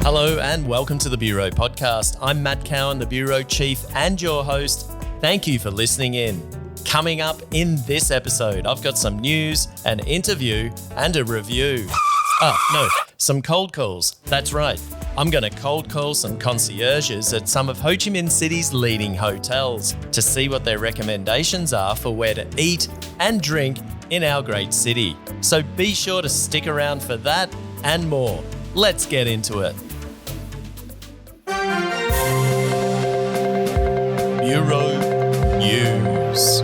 Hello and welcome to the Bureau Podcast. I'm Matt Cowan, the Bureau Chief and your host. Thank you for listening in. Coming up in this episode, I've got some news, an interview, and a review. Some cold calls. That's right. I'm going to cold call some concierges at some of Ho Chi Minh City's leading hotels to see what their recommendations are for where to eat and drink in our great city. So be sure to stick around for that and more. Let's get into it. Bureau News.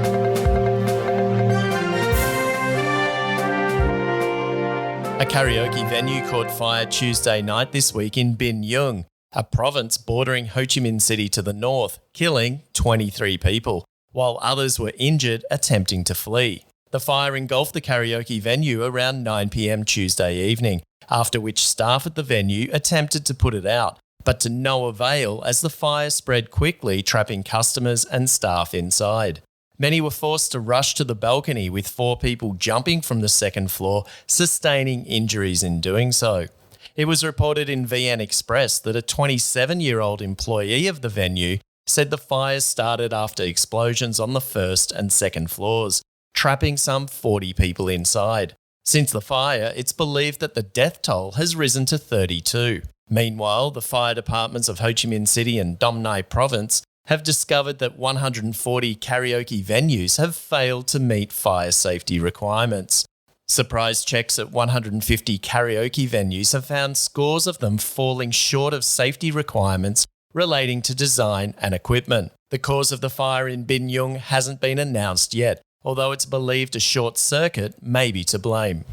A karaoke venue caught fire Tuesday night this week in Bin Yung, a province bordering Ho Chi Minh City to the north, killing 23 people, while others were injured attempting to flee. The fire engulfed the karaoke venue around 9 p.m. Tuesday evening, after which staff at the venue attempted to put it out, but to no avail as the fire spread quickly, trapping customers and staff inside. Many were forced to rush to the balcony, with 4 people jumping from the second floor, sustaining injuries in doing so. It was reported in VN Express that a 27-year-old employee of the venue said the fire started after explosions on the first and second floors, trapping some 40 people inside. Since the fire, it's believed that the death toll has risen to 32. Meanwhile, the fire departments of Ho Chi Minh City and Dom Nai Province have discovered that 140 karaoke venues have failed to meet fire safety requirements. Surprise checks at 150 karaoke venues have found scores of them falling short of safety requirements relating to design and equipment. The cause of the fire in Bin Yung hasn't been announced yet, although it's believed a short circuit may be to blame.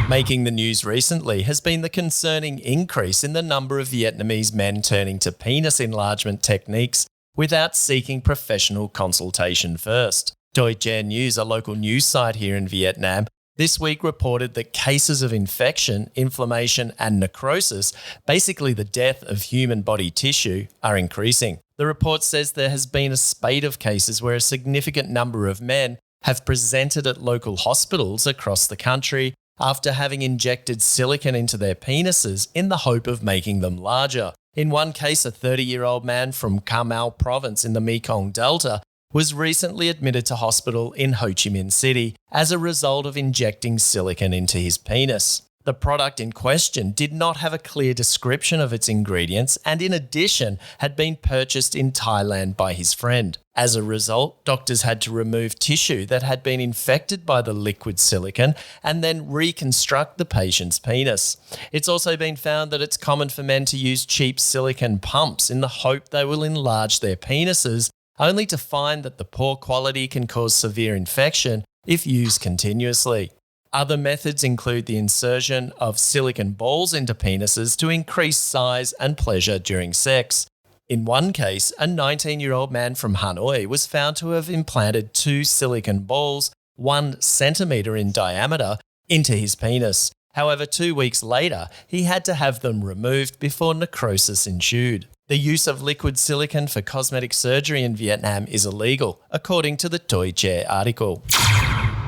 Making the news recently has been the concerning increase in the number of Vietnamese men turning to penis enlargement techniques without seeking professional consultation first. Doi Dje News, a local news site here in Vietnam, this week reported that cases of infection, inflammation and necrosis, basically the death of human body tissue, are increasing. The report says there has been a spate of cases where a significant number of men have presented at local hospitals across the country after having injected silicone into their penises in the hope of making them larger. In one case, a 30-year-old man from Cà Mau province in the Mekong Delta was recently admitted to hospital in Ho Chi Minh City as a result of injecting silicone into his penis. The product in question did not have a clear description of its ingredients and, in addition, had been purchased in Thailand by his friend. As a result, doctors had to remove tissue that had been infected by the liquid silicone and then reconstruct the patient's penis. It's also been found that it's common for men to use cheap silicone pumps in the hope they will enlarge their penises, only to find that the poor quality can cause severe infection if used continuously. Other methods include the insertion of silicone balls into penises to increase size and pleasure during sex. In one case, a 19-year-old man from Hanoi was found to have implanted 2 silicone balls, 1 centimetre in diameter, into his penis. However, 2 weeks later, he had to have them removed before necrosis ensued. The use of liquid silicone for cosmetic surgery in Vietnam is illegal, according to the Doi Dje article.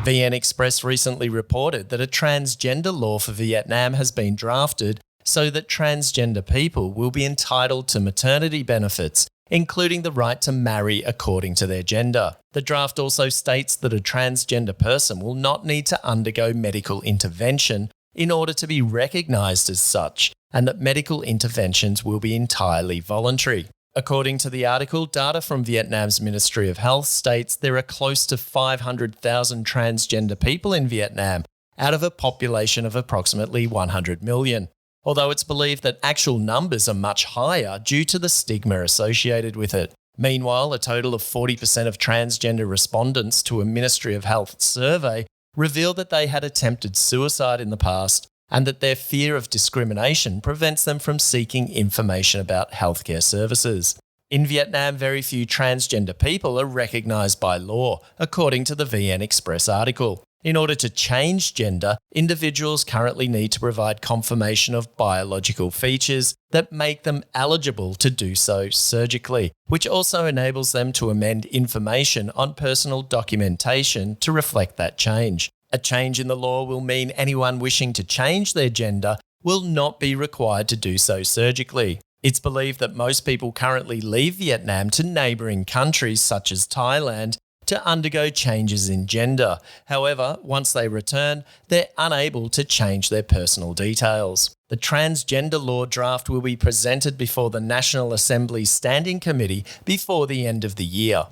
VN Express recently reported that a transgender law for Vietnam has been drafted so that transgender people will be entitled to maternity benefits, including the right to marry according to their gender. The draft also states that a transgender person will not need to undergo medical intervention in order to be recognised as such, and that medical interventions will be entirely voluntary. According to the article, data from Vietnam's Ministry of Health states there are close to 500,000 transgender people in Vietnam, out of a population of approximately 100 million. Although it's believed that actual numbers are much higher due to the stigma associated with it. Meanwhile, a total of 40% of transgender respondents to a Ministry of Health survey revealed that they had attempted suicide in the past and that their fear of discrimination prevents them from seeking information about healthcare services. In Vietnam, very few transgender people are recognised by law, according to the VN Express article. In order to change gender, individuals currently need to provide confirmation of biological features that make them eligible to do so surgically, which also enables them to amend information on personal documentation to reflect that change. A change in the law will mean anyone wishing to change their gender will not be required to do so surgically. It's believed that most people currently leave Vietnam to neighbouring countries such as Thailand to undergo changes in gender. However, once they return, they're unable to change their personal details. The transgender law draft will be presented before the National Assembly Standing Committee before the end of the year.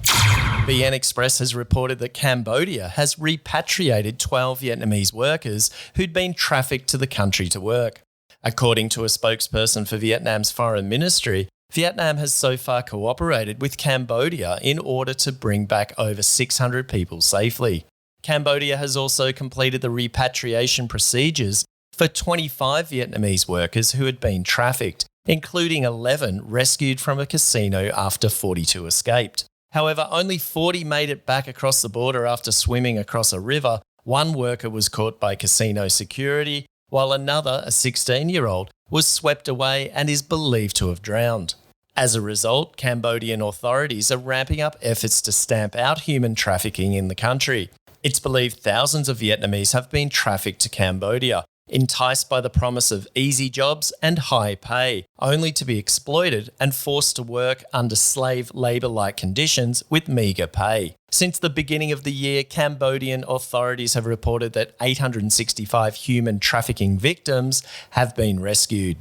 BN Express has reported that Cambodia has repatriated 12 Vietnamese workers who'd been trafficked to the country to work. According to a spokesperson for Vietnam's foreign ministry, Vietnam has so far cooperated with Cambodia in order to bring back over 600 people safely. Cambodia has also completed the repatriation procedures for 25 Vietnamese workers who had been trafficked, including 11 rescued from a casino after 42 escaped. However, only 40 made it back across the border after swimming across a river. One worker was caught by casino security, while another, a 16-year-old, was swept away and is believed to have drowned. As a result, Cambodian authorities are ramping up efforts to stamp out human trafficking in the country. It's believed thousands of Vietnamese have been trafficked to Cambodia, enticed by the promise of easy jobs and high pay, only to be exploited and forced to work under slave labour-like conditions with meagre pay. Since the beginning of the year, Cambodian authorities have reported that 865 human trafficking victims have been rescued.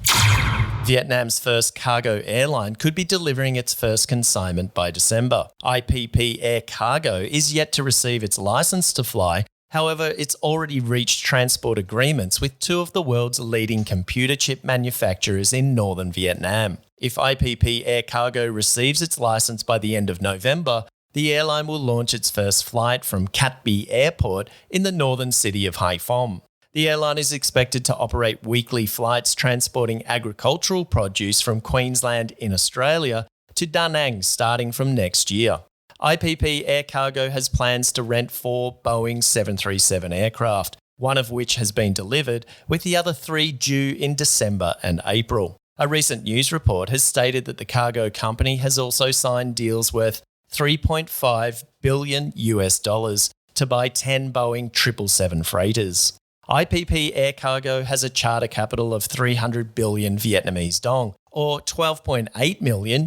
Vietnam's first cargo airline could be delivering its first consignment by December. IPP Air Cargo is yet to receive its license to fly. However, it's already reached transport agreements with two of the world's leading computer chip manufacturers in northern Vietnam. If IPP Air Cargo receives its license by the end of November, the airline will launch its first flight from Cat B Airport in the northern city of Hai Phong. The airline is expected to operate weekly flights transporting agricultural produce from Queensland in Australia to Da Nang starting from next year. IPP Air Cargo has plans to rent 4 Boeing 737 aircraft, one of which has been delivered, with the other 3 due in December and April. A recent news report has stated that the cargo company has also signed deals worth $3.5 billion to buy 10 Boeing 777 freighters. IPP Air Cargo has a charter capital of 300 billion Vietnamese dong, or $12.8 million,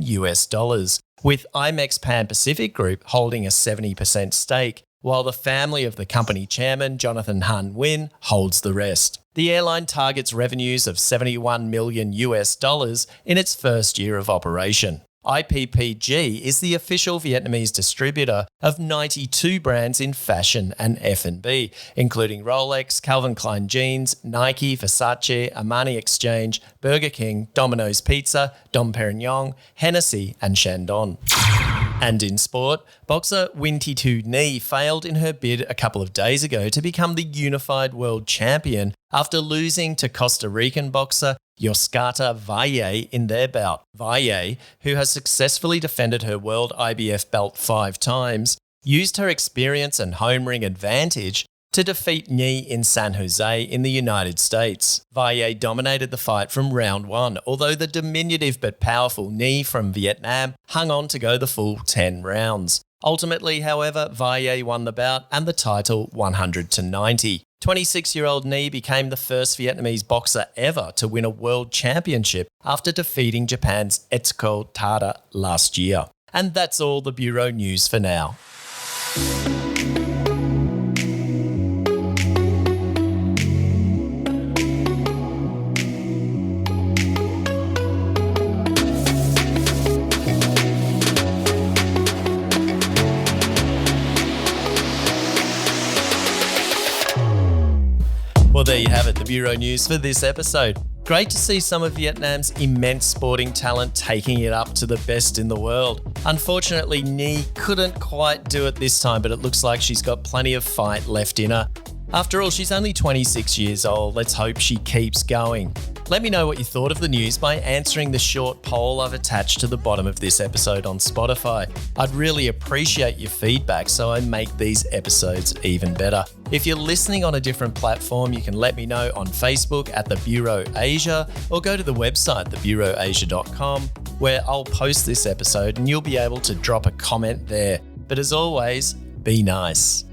with IMEX Pan Pacific Group holding a 70% stake, while the family of the company chairman, Jonathan Han Nguyen, holds the rest. The airline targets revenues of $71 million in its first year of operation. IPPG is the official Vietnamese distributor of 92 brands in fashion and F&B, including Rolex, Calvin Klein Jeans, Nike, Versace, Armani Exchange, Burger King, Domino's Pizza, Dom Perignon, Hennessy and Chandon. And in sport, boxer Win Thi Nhi failed in her bid a couple of days ago to become the unified world champion after losing to Costa Rican boxer Yoscata Valle in their bout. Valle, who has successfully defended her world IBF belt 5 times, used her experience and home ring advantage to defeat Nhi in San Jose in the United States. Valle dominated the fight from round 1, although the diminutive but powerful Nhi from Vietnam hung on to go the full 10 rounds. Ultimately, however, Valle won the bout and the title 100-90. 26-year-old Nhi became the first Vietnamese boxer ever to win a world championship after defeating Japan's Etsuko Tada last year. And that's all the Bureau News for now. Well, there you have it, the Bureau News for this episode. Great to see some of Vietnam's immense sporting talent taking it up to the best in the world. Unfortunately, Nhi couldn't quite do it this time, but it looks like she's got plenty of fight left in her. After all, she's only 26 years old. Let's hope she keeps going. Let me know what you thought of the news by answering the short poll I've attached to the bottom of this episode on Spotify. I'd really appreciate your feedback so I make these episodes even better. If you're listening on a different platform, you can let me know on Facebook at The Bureau Asia or go to the website thebureauasia.com where I'll post this episode and you'll be able to drop a comment there. But as always, be nice.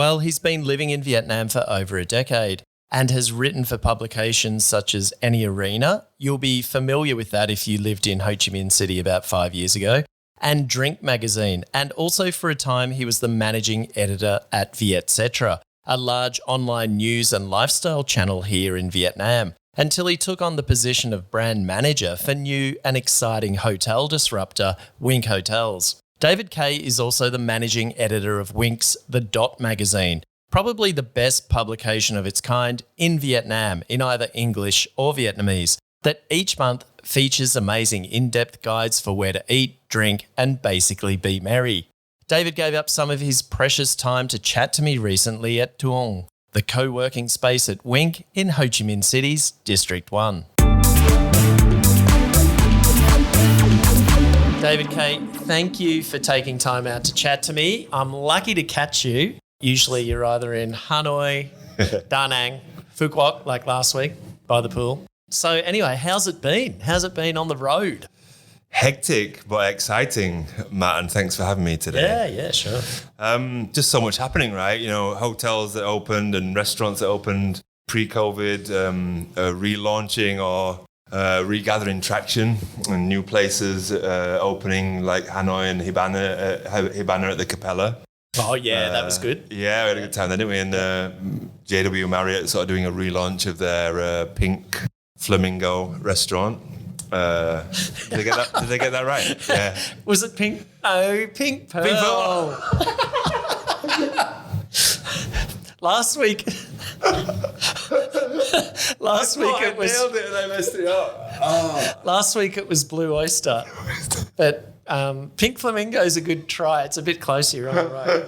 Well, he's been living in Vietnam for over a decade and has written for publications such as Any Arena. You'll be familiar with that if you lived in Ho Chi Minh City about 5 years ago. And Drink magazine. And also for a time, he was the managing editor at Vietcetera, a large online news and lifestyle channel here in Vietnam, until he took on the position of brand manager for new and exciting hotel disruptor, Wink Hotels. David Kaye is also the managing editor of Wink's The Dot magazine, probably the best publication of its kind in Vietnam in either English or Vietnamese, that each month features amazing in-depth guides for where to eat, drink, and basically be merry. David gave up some of his precious time to chat to me recently at Tuong, the co-working space at Wink in Ho Chi Minh City's District 1. David Kaye, thank you for taking time out to chat to me. I'm lucky to catch you. Usually you're either in Hanoi, Da Nang, Phu Quoc, like last week, by the pool. So anyway, how's it been? How's it been on the road? Hectic, but exciting, Matt, and thanks for having me today. Yeah, sure. Just so much happening, right? You know, hotels that opened and restaurants that opened pre-COVID, relaunching or regathering traction, and new places opening like Hanoi and Hibana at the Capella. Oh, yeah, that was good. Yeah, we had a good time there, didn't we? And JW Marriott sort of doing a relaunch of their Pink Flamingo restaurant. Did they get that right? Yeah. Was it Pink? Oh, Pink Pearl. Pink Pearl. Last week it was. Nailed it and I messed it up. Oh. Last week it was Blue Oyster, but Pink Flamingo is a good try. It's a bit closer. You're on the right.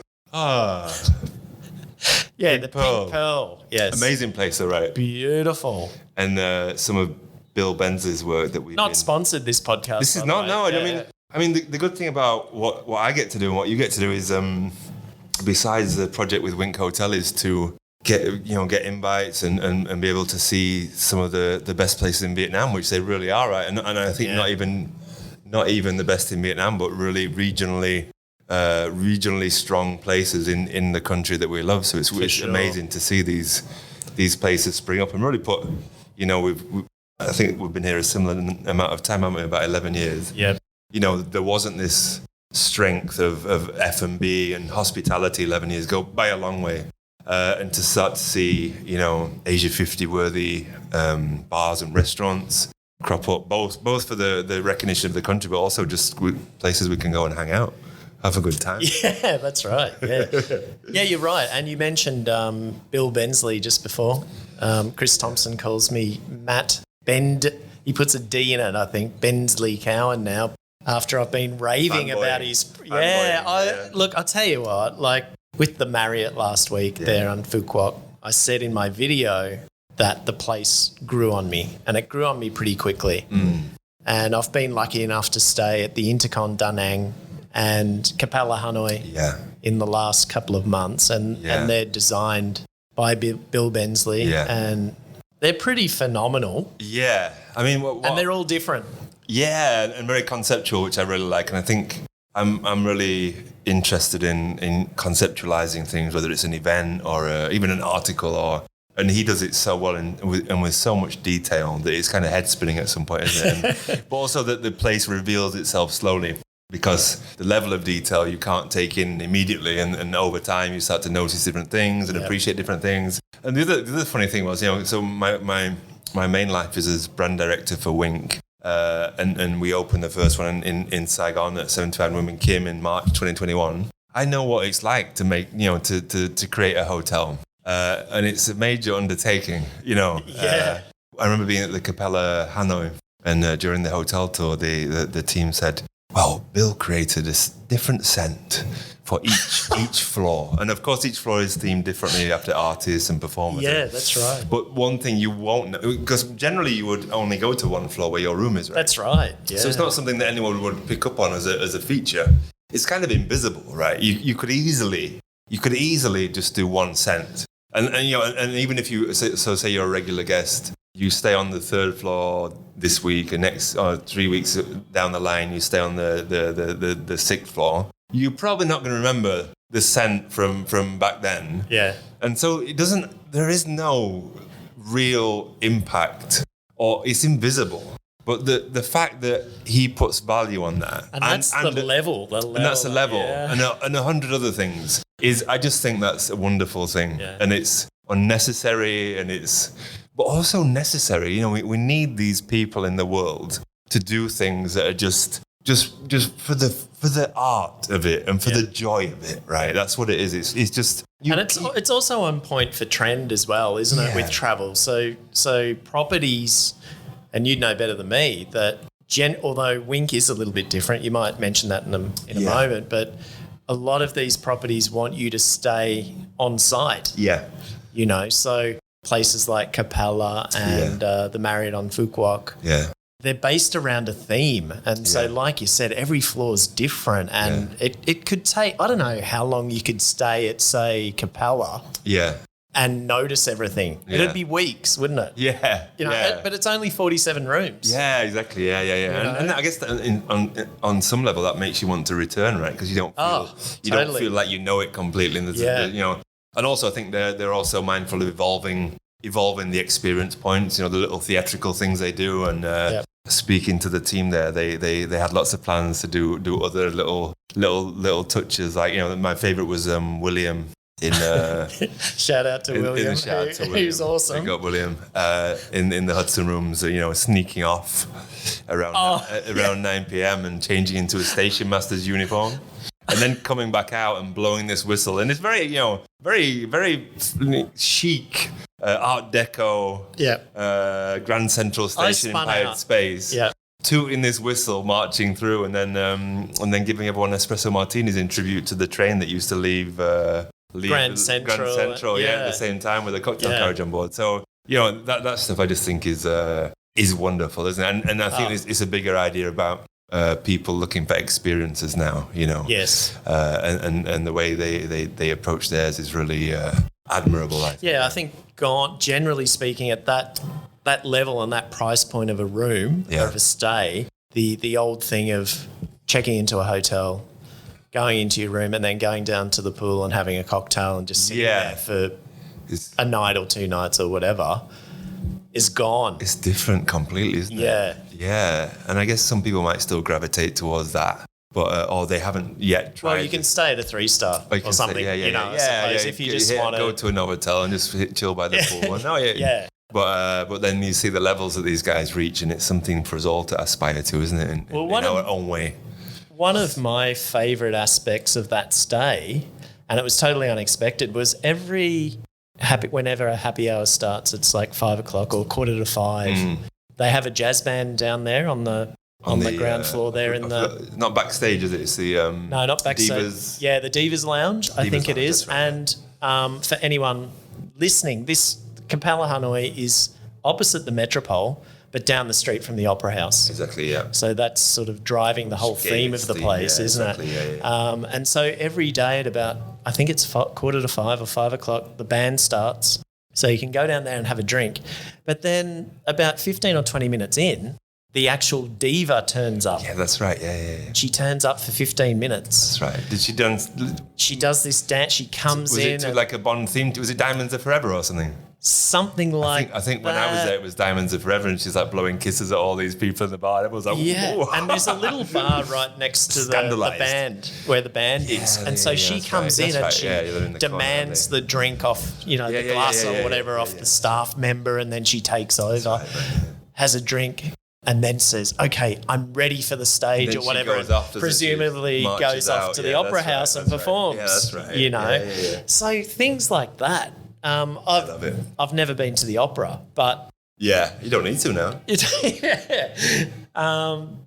Yeah, the Pink Pearl. Yes. Amazing place, though, right? Beautiful. And some of Bill Benz's work that we've not sponsored this podcast. This is not. No, yeah. I mean, the good thing about what I get to do and what you get to do is, besides the project with Wink Hotel, is to get invites and be able to see some of the best places in Vietnam, which they really are, right? And I think not even the best in Vietnam, but really regionally strong places in the country that we love. So it's amazing to see these places spring up and really put, I think we've been here a similar amount of time, haven't we? About 11 years. Yeah. There wasn't this strength of F&B and hospitality 11 years ago, by a long way. And to start to see, Asia 50 worthy bars and restaurants crop up, both for the recognition of the country, but also just places we can go and hang out, have a good time. Yeah, that's right. Yeah, yeah, you're right. And you mentioned Bill Bensley just before. Chris Thompson calls me Matt Bend. He puts a D in it, I think. Bensley Cowan now. After I've been raving about his... Look, I'll tell you what, like with the Marriott last week there on Phu Quoc, I said in my video that the place grew on me, and it grew on me pretty quickly. And I've been lucky enough to stay at the Intercon Da Nang and Capella Hanoi in the last couple of months, and they're designed by Bill Bensley, and they're pretty phenomenal. Yeah, I mean, and they're all different. Yeah, and very conceptual, which I really like, and I think I'm really interested in conceptualizing things, whether it's an event or even an article, and he does it so well and with so much detail that it's kind of head spinning at some point, isn't it? But also that the place reveals itself slowly, because the level of detail you can't take in immediately, and over time you start to notice different things and appreciate different things. And the other funny thing was, so my main life is as brand director for Wink. And we opened the first one in Saigon at 75 Women Kim in March 2021. I know what it's like to make, to create a hotel. And it's a major undertaking, I remember being at the Capella Hanoi, and during the hotel tour, the team said, well, Bill created a different scent for each floor. And of course, each floor is themed differently after artists and performers. Yeah, that's right. But one thing you won't know, because generally you would only go to one floor where your room is, right? That's right, yeah. So it's not something that anyone would pick up on as a feature. It's kind of invisible, right? You could easily just do one scent. And even if you, say you're a regular guest, you stay on the third floor this week, and next 3 weeks down the line, you stay on the sixth floor. You're probably not going to remember the scent from back then. Yeah. And so there is no real impact, or it's invisible. But the fact that he puts value on that, and that's the level, and that's the level, and 100 other things I just think that's a wonderful thing, and it's unnecessary, but also necessary. You know, we need these people in the world to do things that are just for the art of it and for the joy of it, right? That's what it is. It's just, and it's also on point for trend as well, isn't it? With travel, so properties. And you'd know better than me that, although Wink is a little bit different, you might mention that in a moment, but a lot of these properties want you to stay on site. Yeah. You know, so places like Capella and the Marriott on Phu Quoc, they're based around a theme. And so, like you said, every floor is different. And it could take, I don't know how long you could stay at, say, Capella. Yeah. And notice everything. Yeah. It'd be weeks, wouldn't it? Yeah. You know, but it's only 47 rooms. Yeah, exactly. Yeah. And I guess that on some level that makes you want to return, right? Because you don't feel like you know it completely. And you know, and also I think they're also mindful of evolving the experience points. You know, the little theatrical things they do. And speaking to the team there, they had lots of plans to do other little touches. Like, you know, my favorite was William. Shout out to William, who's awesome. We got William in the Hudson rooms, you know, sneaking off around 9 p.m. and changing into a station master's uniform, and then coming back out and blowing this whistle. And it's very, you know, very chic Art Deco, Grand Central Station Empire Space. Yeah. Tooting this whistle, marching through, and then giving everyone espresso martinis in tribute to the train that used to leave Grand Central, at the same time with a cocktail carriage on board. So, you know, that stuff I just think is wonderful, isn't it? And I think it's a bigger idea about people looking for experiences now, you know. Yes. And the way they approach theirs is really admirable, I think. Yeah, I think generally speaking, at that level and that price point of a room, of a stay, the old thing of checking into a hotel, going into your room and then going down to the pool and having a cocktail and just sitting there for a night or 2 nights or whatever is gone. It's different completely, isn't it? Yeah. And I guess some people might still gravitate towards that, but or they haven't yet tried. Well, you can stay at a 3-star or something. If you just want to go to a Novotel and just chill by the pool. But then you see the levels that these guys reach, and it's something for us all to aspire to, isn't it? In our own way. One of my favourite aspects of that stay, and it was totally unexpected, was whenever a happy hour starts, it's like 5 o'clock or 4:45. They have a jazz band down there on the ground floor there in the... Not backstage, is it? It's the... no, not backstage. Divas. Yeah, the Divas Lounge, I think it is. Right. And for anyone listening, this Capella Hanoi is opposite the Metropole, but down the street from the Opera House. Exactly, yeah. So that's sort of driving the whole theme of the place, isn't it? Yeah. And so every day at about, I think it's 4:45 or 5 o'clock, the band starts. So you can go down there and have a drink. But then about 15 or 20 minutes in, the actual diva turns up. Yeah, that's right. Yeah. She turns up for 15 minutes. That's right. She does this dance. She comes in. Was it like a Bond theme? Was it Diamonds Are Forever or something? Something like I think when I was there, it was Diamonds Are Forever, and she's like blowing kisses at all these people in the bar. Everyone's like, whoa. And there's a little bar right next to the band, where the band is. And so she comes in and she demands the drink off, the glass or whatever off the staff member, and then she takes over, has a drink, and then says, okay, I'm ready for the stage or whatever. Presumably goes off to the Opera House and performs. Yeah, that's right. So things like that. I love it. I've never been to the opera, but... Yeah, you don't need to now.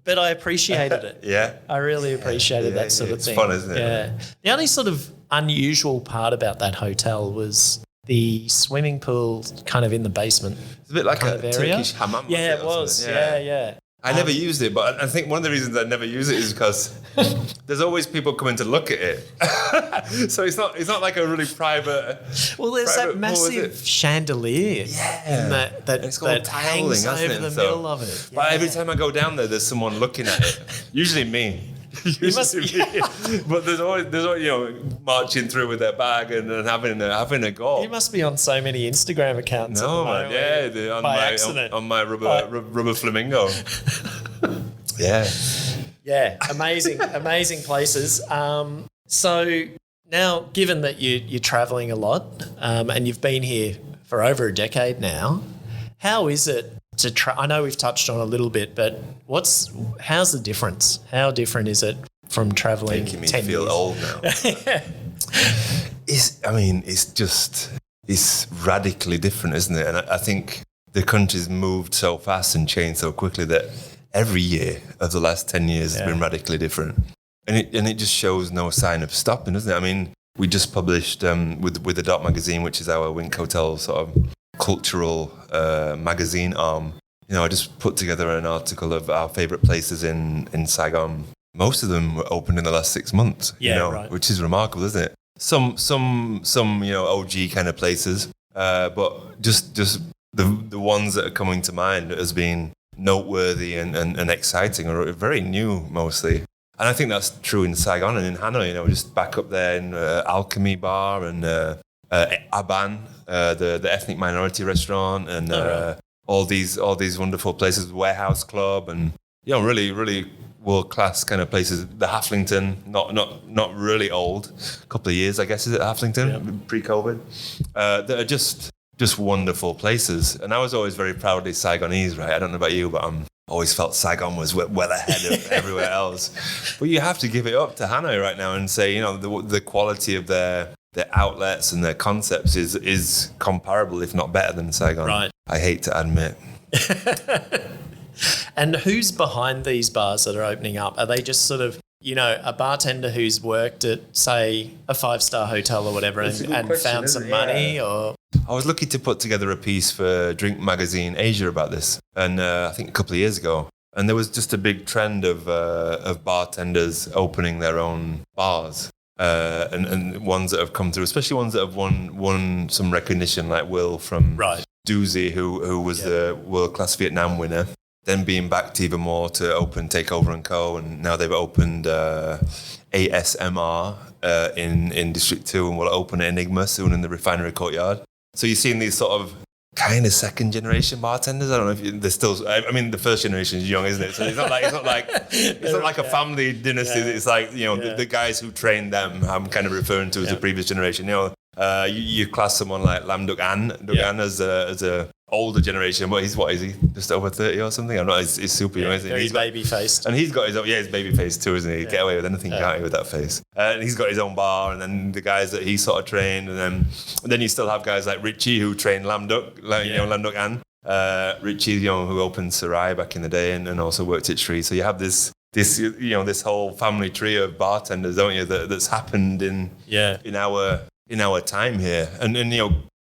But I appreciated it. Yeah. I really appreciated that sort of thing. It's fun, isn't it? Yeah. The only sort of unusual part about that hotel was the swimming pool kind of in the basement. It's a bit like a Turkish hammam. Yeah, it was. Yeah. I never used it, but I think one of the reasons I never use it is because there's always people coming to look at it. So it's not like a really private. Well, there's that massive chandelier that hangs over the middle of it. But every time I go down there, there's someone looking at it. Usually me. You must be. But there's always marching through with their bag and having a go. You must be on so many Instagram accounts. No, man. Yeah, on my rubber flamingo. Yeah. Yeah, amazing places. So now, given that you're travelling a lot and you've been here for over a decade now, how is it to I know we've touched on a little bit, but how's the difference? How different is it from travelling 10 years? Making me feel old now. It's radically different, isn't it? And I think the country's moved so fast and changed so quickly that every year of the last 10 years has been radically different. And it just shows no sign of stopping, doesn't it? I mean, we just published with the Dot magazine, which is our Wink Hotel sort of cultural magazine arm. I just put together an article of our favourite places in Saigon. Most of them were opened in the last 6 months, right. Which is remarkable, isn't it? Some OG kind of places, but just the ones that are coming to mind as being noteworthy and exciting or very new mostly. And I think that's true in Saigon and in Hanoi. Just back up there in Alchemy Bar and Aban, the ethnic minority restaurant, and all these wonderful places, Warehouse Club, and really world class kind of places. The Haflington, not really old, a couple of years I guess is it Haflington, pre-COVID, that are just wonderful places. And I was always very proudly Saigonese, right? I don't know about you, but I always felt Saigon was well ahead of everywhere else. But you have to give it up to Hanoi right now and say, the quality of their outlets and their concepts is comparable, if not better than Saigon. Right. I hate to admit. And who's behind these bars that are opening up? Are they just sort of, a bartender who's worked at, say, a 5-star hotel or whatever and found some money? Or I was lucky to put together a piece for Drink Magazine Asia about this, and I think a couple of years ago. And there was just a big trend of bartenders opening their own bars. And ones that have come through, especially ones that have won some recognition, like Will from Doozy, who was the World Class Vietnam winner, then being backed even more to open Takeover & Co. And now they've opened ASMR in District 2 and will open Enigma soon in the Refinery Courtyard. So you're seeing these sort of kind of second generation bartenders. I don't know if they're still. I mean, the first generation is young, isn't it? So it's not like a family dynasty. Yeah. It's like the guys who trained them. I'm kind of referring to as the previous generation. You class someone like Lam Duc An as a older generation, but what is he? Just over 30 or something? I'm not. He's super young, isn't he? He's baby faced, and he's got his baby face too, isn't he? Yeah. Get away with anything, can't he, with that face? And he's got his own bar, and then the guys that he sort of trained, and then you still have guys like Richie who trained Lam Duc, Lam Duc An. Richie, who opened Sarai back in the day, and also worked at Sri. So you have this whole family tree of bartenders, don't you? That's happened in our time here, and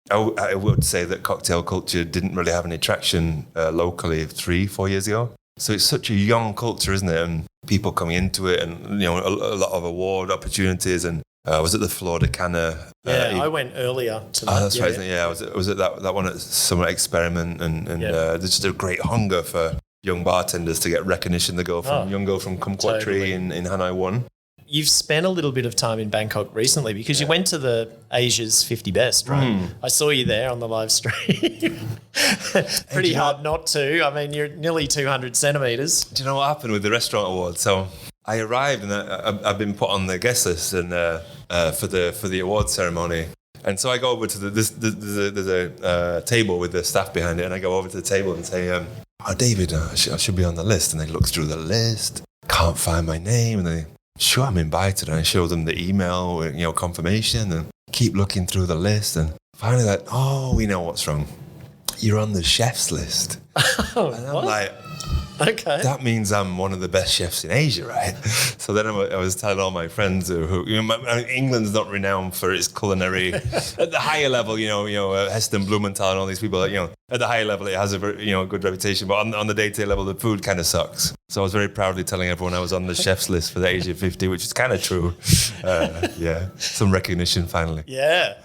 I would say that cocktail culture didn't really have any traction locally 3-4 years ago. So it's such a young culture, isn't it? And people coming into it, and a lot of award opportunities. And I was at the Florida Canna. I went earlier to that. Oh, that's right. Yeah, I was at that one at Summer Experiment, and there's just a great hunger for young bartenders to get recognition. The young girl from Kumquat Tree in Hanoi won. You've spent a little bit of time in Bangkok recently because you went to the Asia's 50 Best, right? I saw you there on the live stream. Pretty hard not to. I mean, you're nearly 200 centimetres. Do you know what happened with the restaurant award? So I arrived and I've been put on the guest list and for the award ceremony. And so I go over to there's a table with the staff behind it, and I go over to the table and say, David, I should be on the list. And they look through the list, can't find my name, and they... Sure, I'm invited, and I show them the email, confirmation, and keep looking through the list, and finally we know what's wrong. You're on the chef's list. And I'm like, okay, that means I'm one of the best chefs in Asia, right? So then I was telling all my friends who England's not renowned for its culinary at the higher level, Heston Blumenthal and all these people, at the higher level it has a very, good reputation, but on the day-to-day level the food kind of sucks. So I was very proudly telling everyone I was on the chef's list for the Asia 50, which is kind of true. Some recognition finally. Yeah.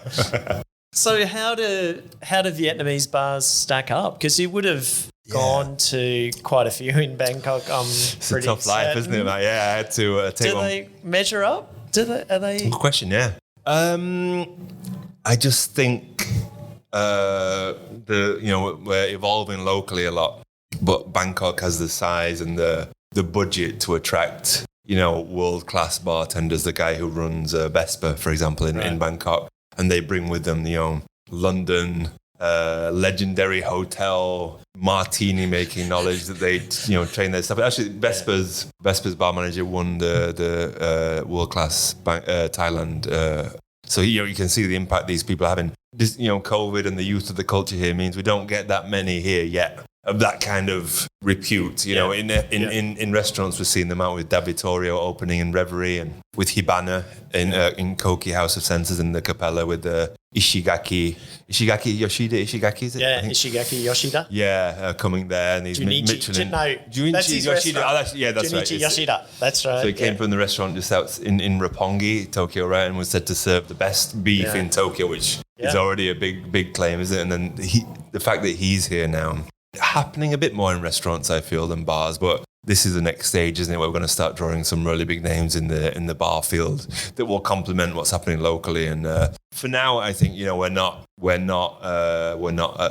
So how do Vietnamese bars stack up? Because you would have gone to quite a few in Bangkok. It's a tough life, isn't it? Like, I had to take one. Do they measure up? Are they? Good question, yeah. I just think we're evolving locally a lot, but Bangkok has the size and the budget to attract, world-class bartenders. The guy who runs Vespa, for example, in Bangkok, and they bring with them, London, legendary hotel, martini making knowledge that they, train their stuff. Actually, Vespa's bar manager won the world-class Thailand. So you can see the impact these people are having. This, COVID and the youth of the culture here means we don't get that many here yet of that kind of repute. In restaurants, we're seeing them out with David Kaye opening in Reverie, and with Hibana in Koki House of Senses, in the Capella with the Ishigaki Yoshida, is it? Yeah, Ishigaki Yoshida. Yeah, coming there, and he's Michelin. That's his Yoshida. That's Junichi right. Yoshida. That's right. So he came from the restaurant just out in Roppongi, Tokyo, right, and was said to serve the best beef in Tokyo, which is already a big claim, isn't it? And then the fact that he's here now, happening a bit more in restaurants, I feel, than bars, but this is the next stage, isn't it? Where we're going to start drawing some really big names in the bar field that will complement what's happening locally. And for now, I think we're not at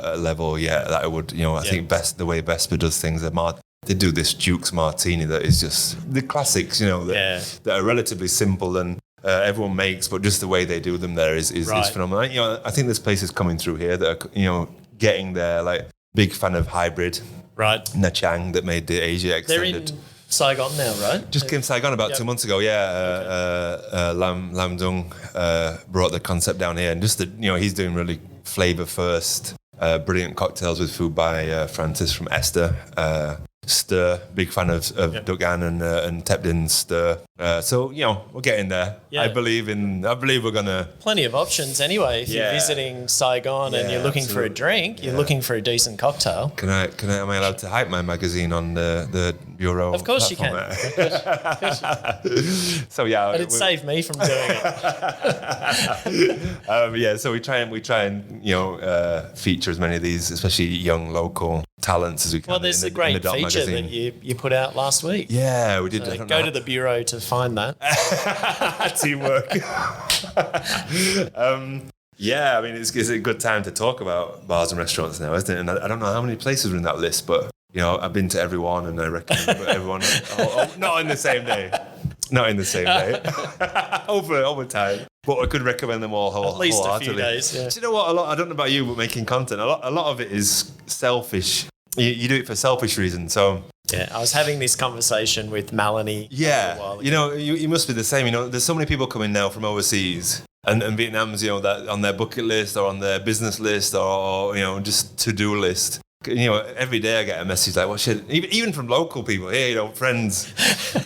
a level yet that I would I think the way Vespa does things. They do this Duke's Martini that is just the classics, that are relatively simple and everyone makes, but just the way they do them there is phenomenal. I think there's places coming through here that are getting there. Like, big fan of Hybrid. Right. Nachang that made the Asia extended. They're in Saigon now, right? Just came to Saigon about 2 months ago, Lam Dung brought the concept down here, and just he's doing really flavor first, brilliant cocktails with food by Francis from Esther. Stir, big fan of Dugan and Tepdin's Stir. So we're getting there. Yeah. I believe we're gonna. Plenty of options anyway. If you're visiting Saigon and you're looking for a drink, you're looking for a decent cocktail. Am I allowed to hype my magazine on the Bureau? Of course platform? You can. So but it saved me from doing it. So we try and feature as many of these, especially young local talents as we can. Well, there's a great feature that you put out last week. Yeah, we did. Go to the Bureau to find that. Teamwork. It's a good time to talk about bars and restaurants now, isn't it? And I don't know how many places are in that list, but I've been to everyone, and I recommend everyone. Not in the same day. Not in the same day. over time. But I could recommend them all wholeheartedly. At least a few days, yeah. Do you know what? I don't know about you, but making content, a lot of it is selfish. You do it for selfish reasons. So I was having this conversation with Melanie. Yeah, a while ago. You must be the same. There's so many people coming now from overseas, and Vietnam's that on their bucket list or on their business list or just to-do list. Every day I get a message like, "What should?" Even from local people here, friends.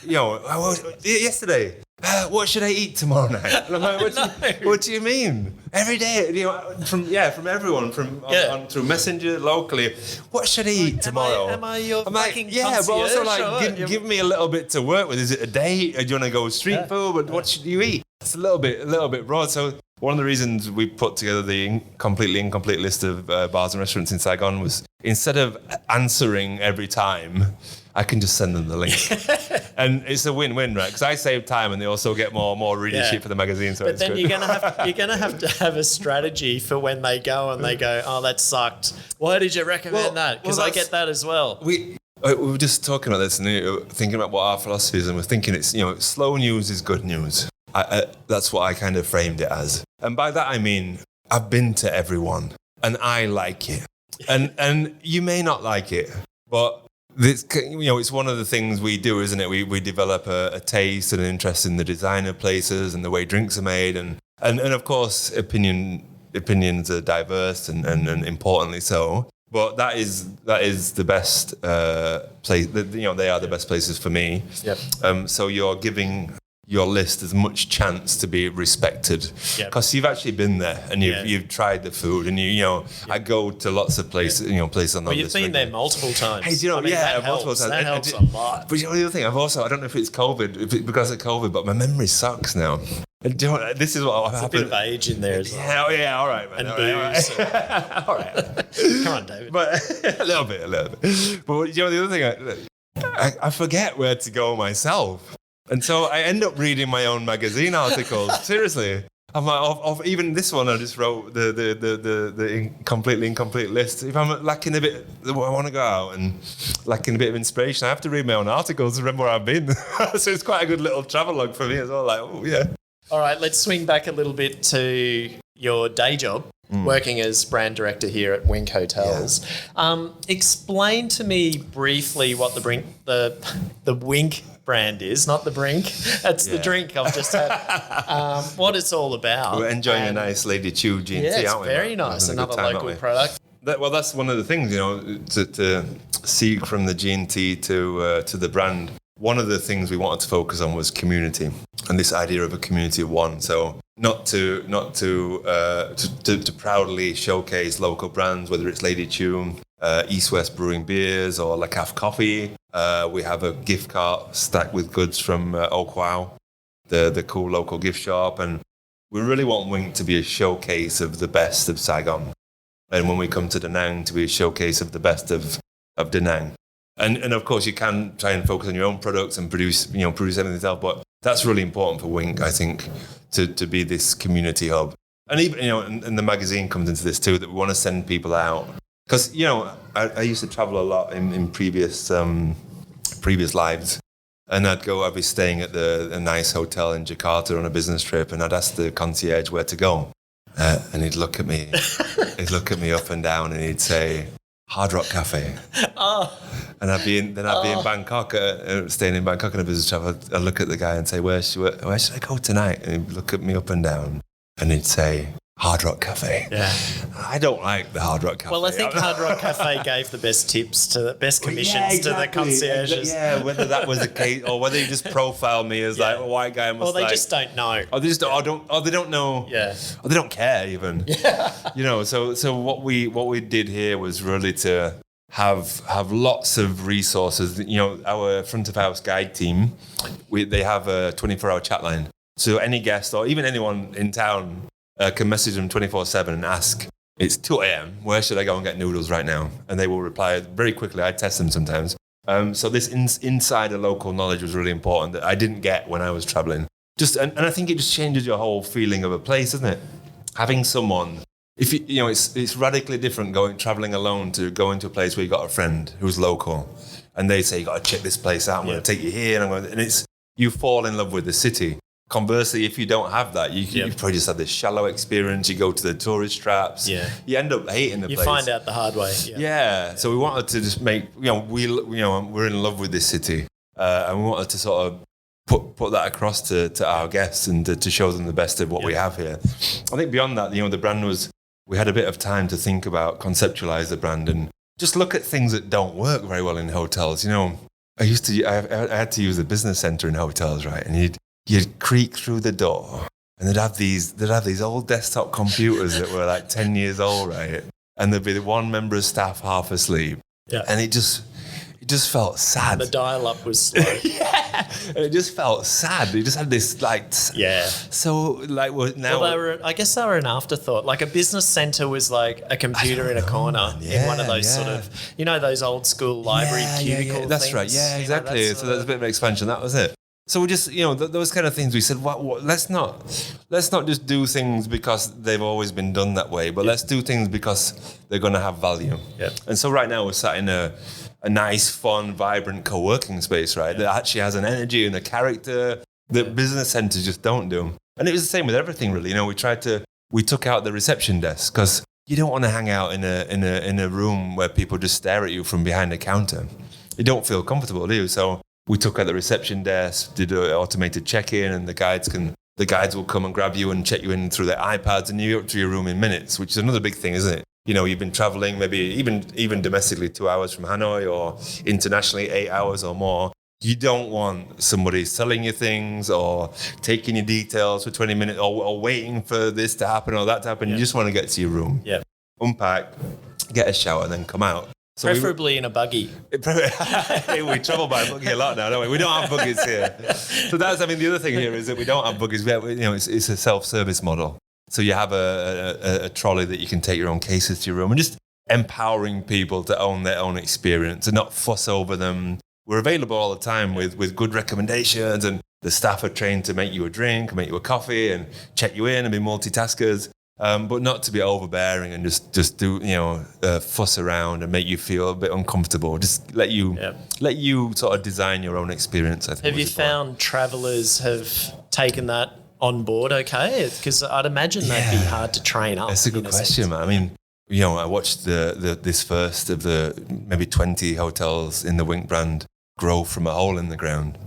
Yesterday. What should I eat tomorrow night? And I'm like, what do you mean? Every day, from everyone, through Messenger locally. What should I eat tomorrow? Am I your fucking concierge? But also give me a little bit to work with. Is it a date? Do you want to go street food? But what should you eat? It's a little bit broad. So one of the reasons we put together the completely incomplete list of bars and restaurants in Saigon was, instead of answering every time, I can just send them the link. And it's a win-win, right? Because I save time and they also get more readership for the magazine. So but then good. you're gonna have to have a strategy for when they go and they go, oh, that sucked. Why did you recommend that? Because I get that as well. We were just talking about this and thinking about what our philosophy is, and we're thinking it's slow news is good news. That's what I kind of framed it as. And by that I mean I've been to everyone and I like it. And you may not like it, but it's one of the things we do, isn't it? We develop a taste and an interest in the design of places and the way drinks are made, and of course opinions are diverse and importantly so. But that is the best place. They are the best places for me. Yep. So you're giving your list as much chance to be respected, because you've actually been there and you've tried the food, and I go to lots of places, places on the list. Well, you've been there multiple times. Hey, multiple times. That helps a lot. But the other thing, I don't know if it's COVID, because of COVID, but my memory sucks now. And do you know what, this is what There's happened. a bit of age in there as well. Yeah, oh yeah, all right, man. And All right, booze. all right. Come on, David. But a little bit. But you know, the other thing, I forget where to go myself. And so I end up reading my own magazine articles. Seriously. I'm like, of even this one, I just wrote the completely incomplete list. If I'm lacking a bit, I want to go out and lacking a bit of inspiration, I have to read my own articles to remember where I've been. So it's quite a good little travelogue for me as well. Like, oh yeah. All right, let's swing back a little bit to your day job, working as brand director here at Wink Hotels. Yeah. Explain to me briefly what the Wink brand is, not the Brink. That's the drink I've just had. What it's all about. We're enjoying a nice Lady Chew G&T, it's aren't we? very nice. Another local product. That's one of the things, you know, to see from the G&T to the brand. One of the things we wanted to focus on was community and this idea of a community of one. So not to proudly showcase local brands, whether it's Lady Chew, East West Brewing Beers, or La Caf Coffee. We have a gift cart stacked with goods from Oak Wow, the cool local gift shop, and we really want Wink to be a showcase of the best of Saigon, and when we come to Da Nang, to be a showcase of the best of Da Nang. And of course, you can try and focus on your own products and produce everything yourself, but that's really important for Wink, I think, to be this community hub. And even, you know, and the magazine comes into this too, that we want to send people out. Because, you know, I used to travel a lot in previous lives, and I'd be staying at a nice hotel in Jakarta on a business trip, and I'd ask the concierge where to go, and he'd look at me up and down, and he'd say, Hard Rock Cafe. Oh. And I'd be in Bangkok, staying in Bangkok on a business trip. I'd look at the guy and say, where should I go tonight? And he'd look at me up and down, and he'd say, Hard Rock Cafe. Yeah. I don't like the Hard Rock Cafe. Well, I think Hard Rock Cafe gave the best tips to the best commissions to the concierges. Yeah, whether that was the case or whether he just profiled me as like a white guy. Or they just don't know. Or they don't know. Yeah. Or they don't care even. Yeah. You know, so what we did here was really to have lots of resources. You know, our front of house guide team, they have a 24-hour chat line. So any guest or even anyone in town can message them 24/7 and ask, it's 2 a.m., where should I go and get noodles right now? And they will reply very quickly. I test them sometimes. So this insider local knowledge was really important that I didn't get when I was traveling. And I think it just changes your whole feeling of a place, doesn't it? Having someone, it's radically different traveling alone to going to a place where you got a friend who's local, and they say, you got to check this place out. I'm going to take you here, and you fall in love with the city. Conversely, if you don't have that, you probably just have this shallow experience. You go to the tourist traps. Yeah. You end up hating the place. You find out the hard way. Yeah. So we wanted to just make, we're in love with this city, and we wanted to sort of put that across to our guests and to show them the best of what we have here. I think beyond that, the brand we had a bit of time to think about, conceptualize the brand, and just look at things that don't work very well in hotels. I had to use the business center in hotels, right? And you'd creak through the door, and they'd have these old desktop computers that were like 10 years old, right? And there'd be the one member of staff half asleep. Yeah. And it just felt sad. The dial-up was slow. Yeah. And it just felt sad. It just had this So now. Well, I guess they were an afterthought. Like a business center was like a computer in a corner in one of those sort of, those old school library cubicle things. That's right. Yeah, exactly. So there's a bit of an expansion. That was it. So we just, those kind of things, we said, let's not just do things because they've always been done that way, but let's do things because they're going to have value. Yeah. And so right now we're sat in a nice, fun, vibrant co-working space, right? That actually has an energy and a character that business centers just don't do. And it was the same with everything, really. We took out the reception desk because you don't want to hang out in a room where people just stare at you from behind a counter. You don't feel comfortable, do you? So we took out the reception desk, did an automated check-in, and the guides will come and grab you and check you in through their iPads, and you're up to your room in minutes, which is another big thing, isn't it? You've been traveling maybe even domestically 2 hours from Hanoi, or internationally 8 hours or more. You don't want somebody selling you things or taking your details for 20 minutes or waiting for this to happen or that to happen. You just want to get to your room, unpack, get a shower, and then come out. So preferably in a buggy. we travel by buggy a lot now, don't we? We don't have buggies here. So that's, I mean, the other thing here is that we don't have buggies. It's a self-service model. So you have a trolley that you can take your own cases to your room, and just empowering people to own their own experience and not fuss over them. We're available all the time with good recommendations, and the staff are trained to make you a drink, make you a coffee, and check you in and be multitaskers. But not to be overbearing and just do fuss around and make you feel a bit uncomfortable. Just let you sort of design your own experience. I think. Have you found travellers have taken that on board? Okay, because I'd imagine that'd be hard to train up. That's a good question, man. I mean, I watched this first of the maybe 20 hotels in the Wink brand grow from a hole in the ground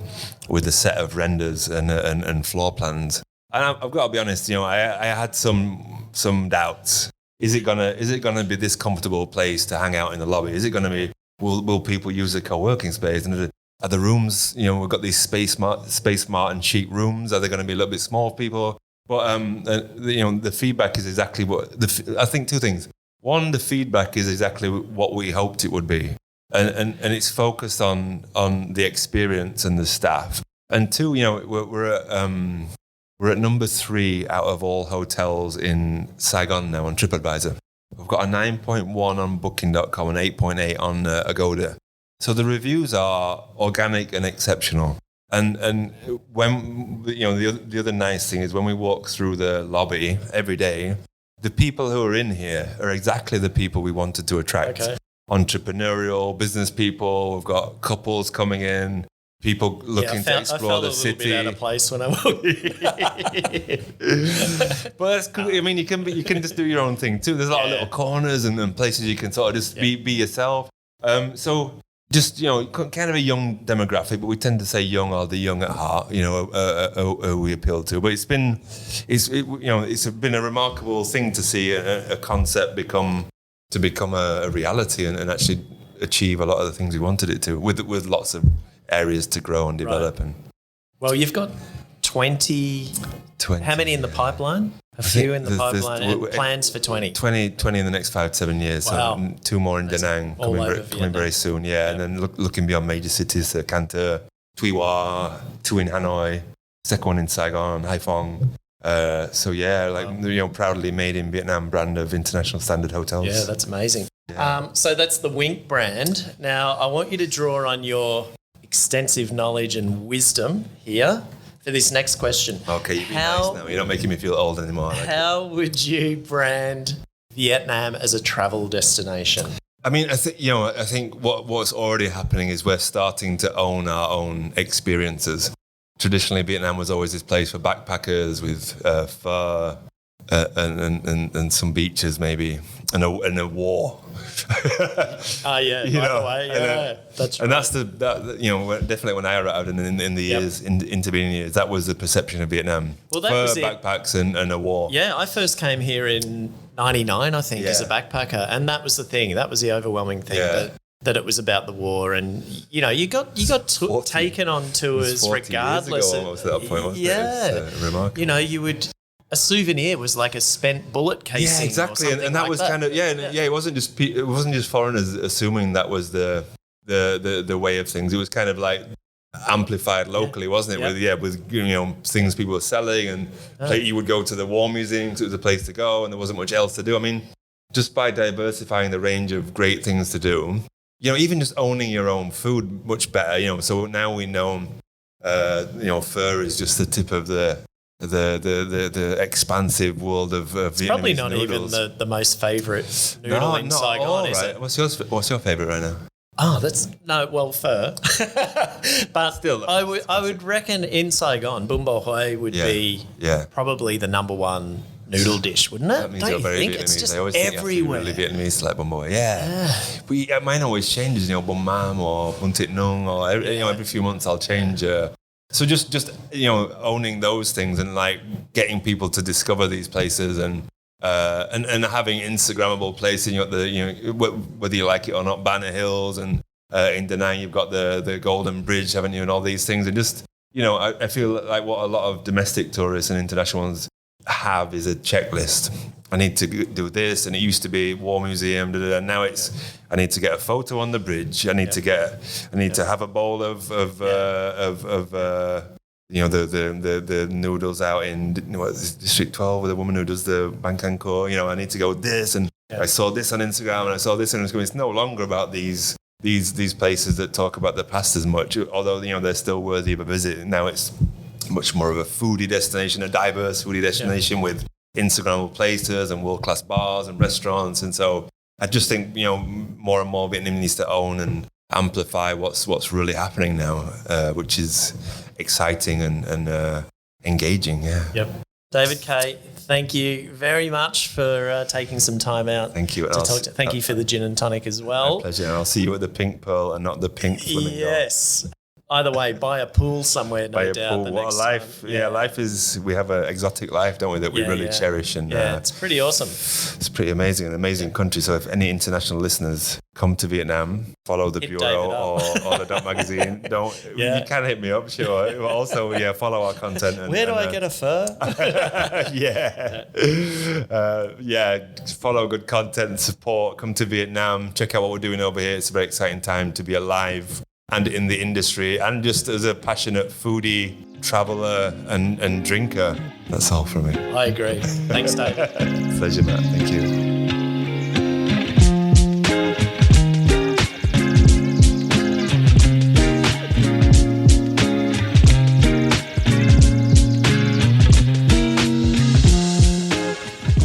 with a set of renders and floor plans. And I've got to be honest, I had some doubts. Is it gonna be this comfortable place to hang out in the lobby? Is it gonna be? Will people use the co-working space? And are the rooms? We've got these space smart and chic rooms. Are they going to be a little bit small for people? But the feedback is exactly what I think. Two things. One, the feedback is exactly what we hoped it would be, and it's focused on the experience and the staff. And two, we're at number 3 out of all hotels in Saigon now on TripAdvisor. We've got a 9.1 on Booking.com and 8.8 on Agoda. So the reviews are organic and exceptional. And when the other nice thing is when we walk through the lobby every day, the people who are in here are exactly the people we wanted to attract. Okay. Entrepreneurial, business people. We've got couples coming in. People looking to explore the city. I felt a little bit out of place when I walked in. But that's cool. I mean, you can just do your own thing too. There's a lot of little corners and places you can sort of just be yourself. So just kind of a young demographic, but we tend to say young or the young at heart. We appeal to. But it's been a remarkable thing to see a concept become a reality and actually achieve a lot of the things we wanted it to with lots of areas to grow and develop. Right. Well, you've got 20. How many in the pipeline? A few in the pipeline and plans for 20. 20 in the next 5-7 years. Wow. So 2 more in Da Nang coming very soon. Yeah. And then looking beyond major cities, Can Tho, Tuy Hoa, 2 in Hanoi, second one in Saigon, Haiphong. Proudly made in Vietnam brand of international standard hotels. Yeah, that's amazing. Yeah. So that's the Wink brand. Now, I want you to draw on your extensive knowledge and wisdom here for this next question. Okay, you're being nice now. You're not making me feel old anymore. How would you brand Vietnam as a travel destination? I mean, I think what's already happening is we're starting to own our own experiences. Traditionally, Vietnam was always this place for backpackers with pho and some beaches maybe and a war. By the way, that's right. And that's definitely when I arrived in the years, intervening years, that was the perception of Vietnam. Well, that was backpacks and a war. Yeah, I first came here in 99, I think, as a backpacker, and that was the thing. That was the overwhelming thing that it was about the war, and you got taken on tours regardless. Years ago, almost at that point, wasn't it? It's remarkable. You would. A souvenir was like a spent bullet casing. Yeah, exactly, and that was kind of It wasn't just foreigners assuming that was the way of things. It was kind of like amplified locally, wasn't it? With things people were selling, and you would go to the war museum because it was a place to go, and there wasn't much else to do. I mean, just by diversifying the range of great things to do, even just owning your own food much better. So now we know, pho is just the tip of the expansive world of Vietnamese probably not noodles. Even the most favourite noodle in Saigon, is it? What's your favourite right now? Pho. But still, I would reckon in Saigon, Bún Bò Huế would be probably the number one noodle dish, wouldn't it? That means you're very Vietnamese. It's just I always everywhere. Think you have to be really Vietnamese to like Bún Bò Huế. Yeah. But mine always changes, Bún Mam or Bún Thịt Nung, or every few months I'll change. So just owning those things and like getting people to discover these places and having Instagrammable places. Whether you like it or not, Banner Hills and in Da Nang you've got the Golden Bridge, haven't you, and all these things. And just I feel like what a lot of domestic tourists and international ones have is a checklist. I need to do this, and it used to be War Museum. And now it's I need to get a photo on the bridge. I need to to have a bowl of the noodles out in District 12 with a woman who does the Bankanko. I need to go with this, and I saw this on Instagram, and I saw this on Instagram. It's no longer about these places that talk about the past as much, although they're still worthy of a visit. Now it's much more of a foodie destination, a diverse foodie destination with Instagrammable places and world-class bars and restaurants. And so I just think more and more Vietnam needs to own and amplify what's really happening now, which is exciting and engaging. Yep. David Kaye, thank you very much for taking some time out. Thank you. Thank you for the gin and tonic as well. My pleasure. And I'll see you at the Pink Pearl and not the Pink Flamingo. Yes. Either way, buy a pool somewhere, no doubt. What a life. Yeah, life is, we have an exotic life, don't we, that we really cherish. And it's pretty awesome. It's pretty amazing, an amazing country. So if any international listeners come to Vietnam, follow the Bureau or the Dot Magazine. You can hit me up, sure. But also, follow our content. Where do I get a fur? Follow good content and support. Come to Vietnam. Check out what we're doing over here. It's a very exciting time to be alive and in the industry, and just as a passionate foodie, traveller and drinker. That's all from me. I agree. Thanks, Dave. Pleasure, Matt. Thank you.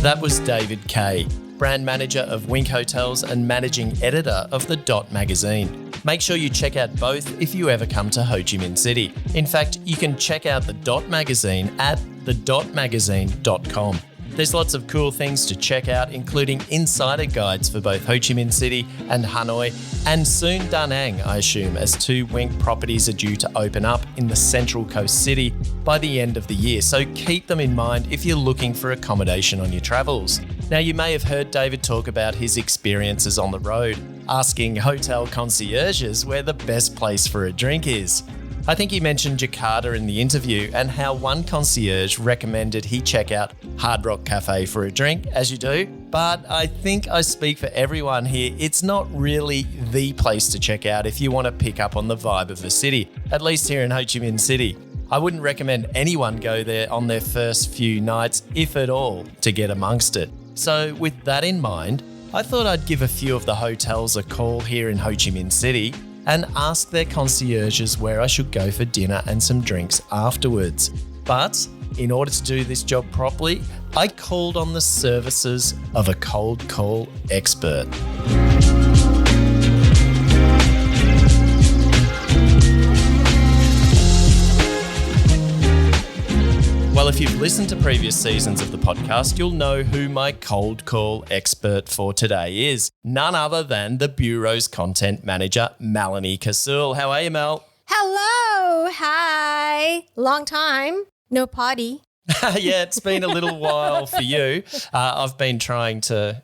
That was David Kaye, brand manager of Wink Hotels and managing editor of the Dot Magazine. Make sure you check out both if you ever come to Ho Chi Minh City. In fact, you can check out the Dot Magazine at thedotmagazine.com. There's lots of cool things to check out, including insider guides for both Ho Chi Minh City and Hanoi, and soon Da Nang, I assume, as 2 Wink properties are due to open up in the Central Coast city by the end of the year. So keep them in mind if you're looking for accommodation on your travels. Now, you may have heard David talk about his experiences on the road, asking hotel concierges where the best place for a drink is. I think he mentioned Jakarta in the interview and how one concierge recommended he check out Hard Rock Cafe for a drink, as you do. But I think I speak for everyone here. It's not really the place to check out if you want to pick up on the vibe of the city, at least here in Ho Chi Minh City. I wouldn't recommend anyone go there on their first few nights, if at all, to get amongst it. So with that in mind, I thought I'd give a few of the hotels a call here in Ho Chi Minh City and ask their concierges where I should go for dinner and some drinks afterwards. But in order to do this job properly, I called on the services of a cold call expert. Well, if you've listened to previous seasons of the podcast, you'll know who my cold call expert for today is. None other than the Bureau's content manager, Melanie Casul. How are you, Mel? Hello. Hi. Long time. No potty. Yeah, it's been a little while for you. I've been trying to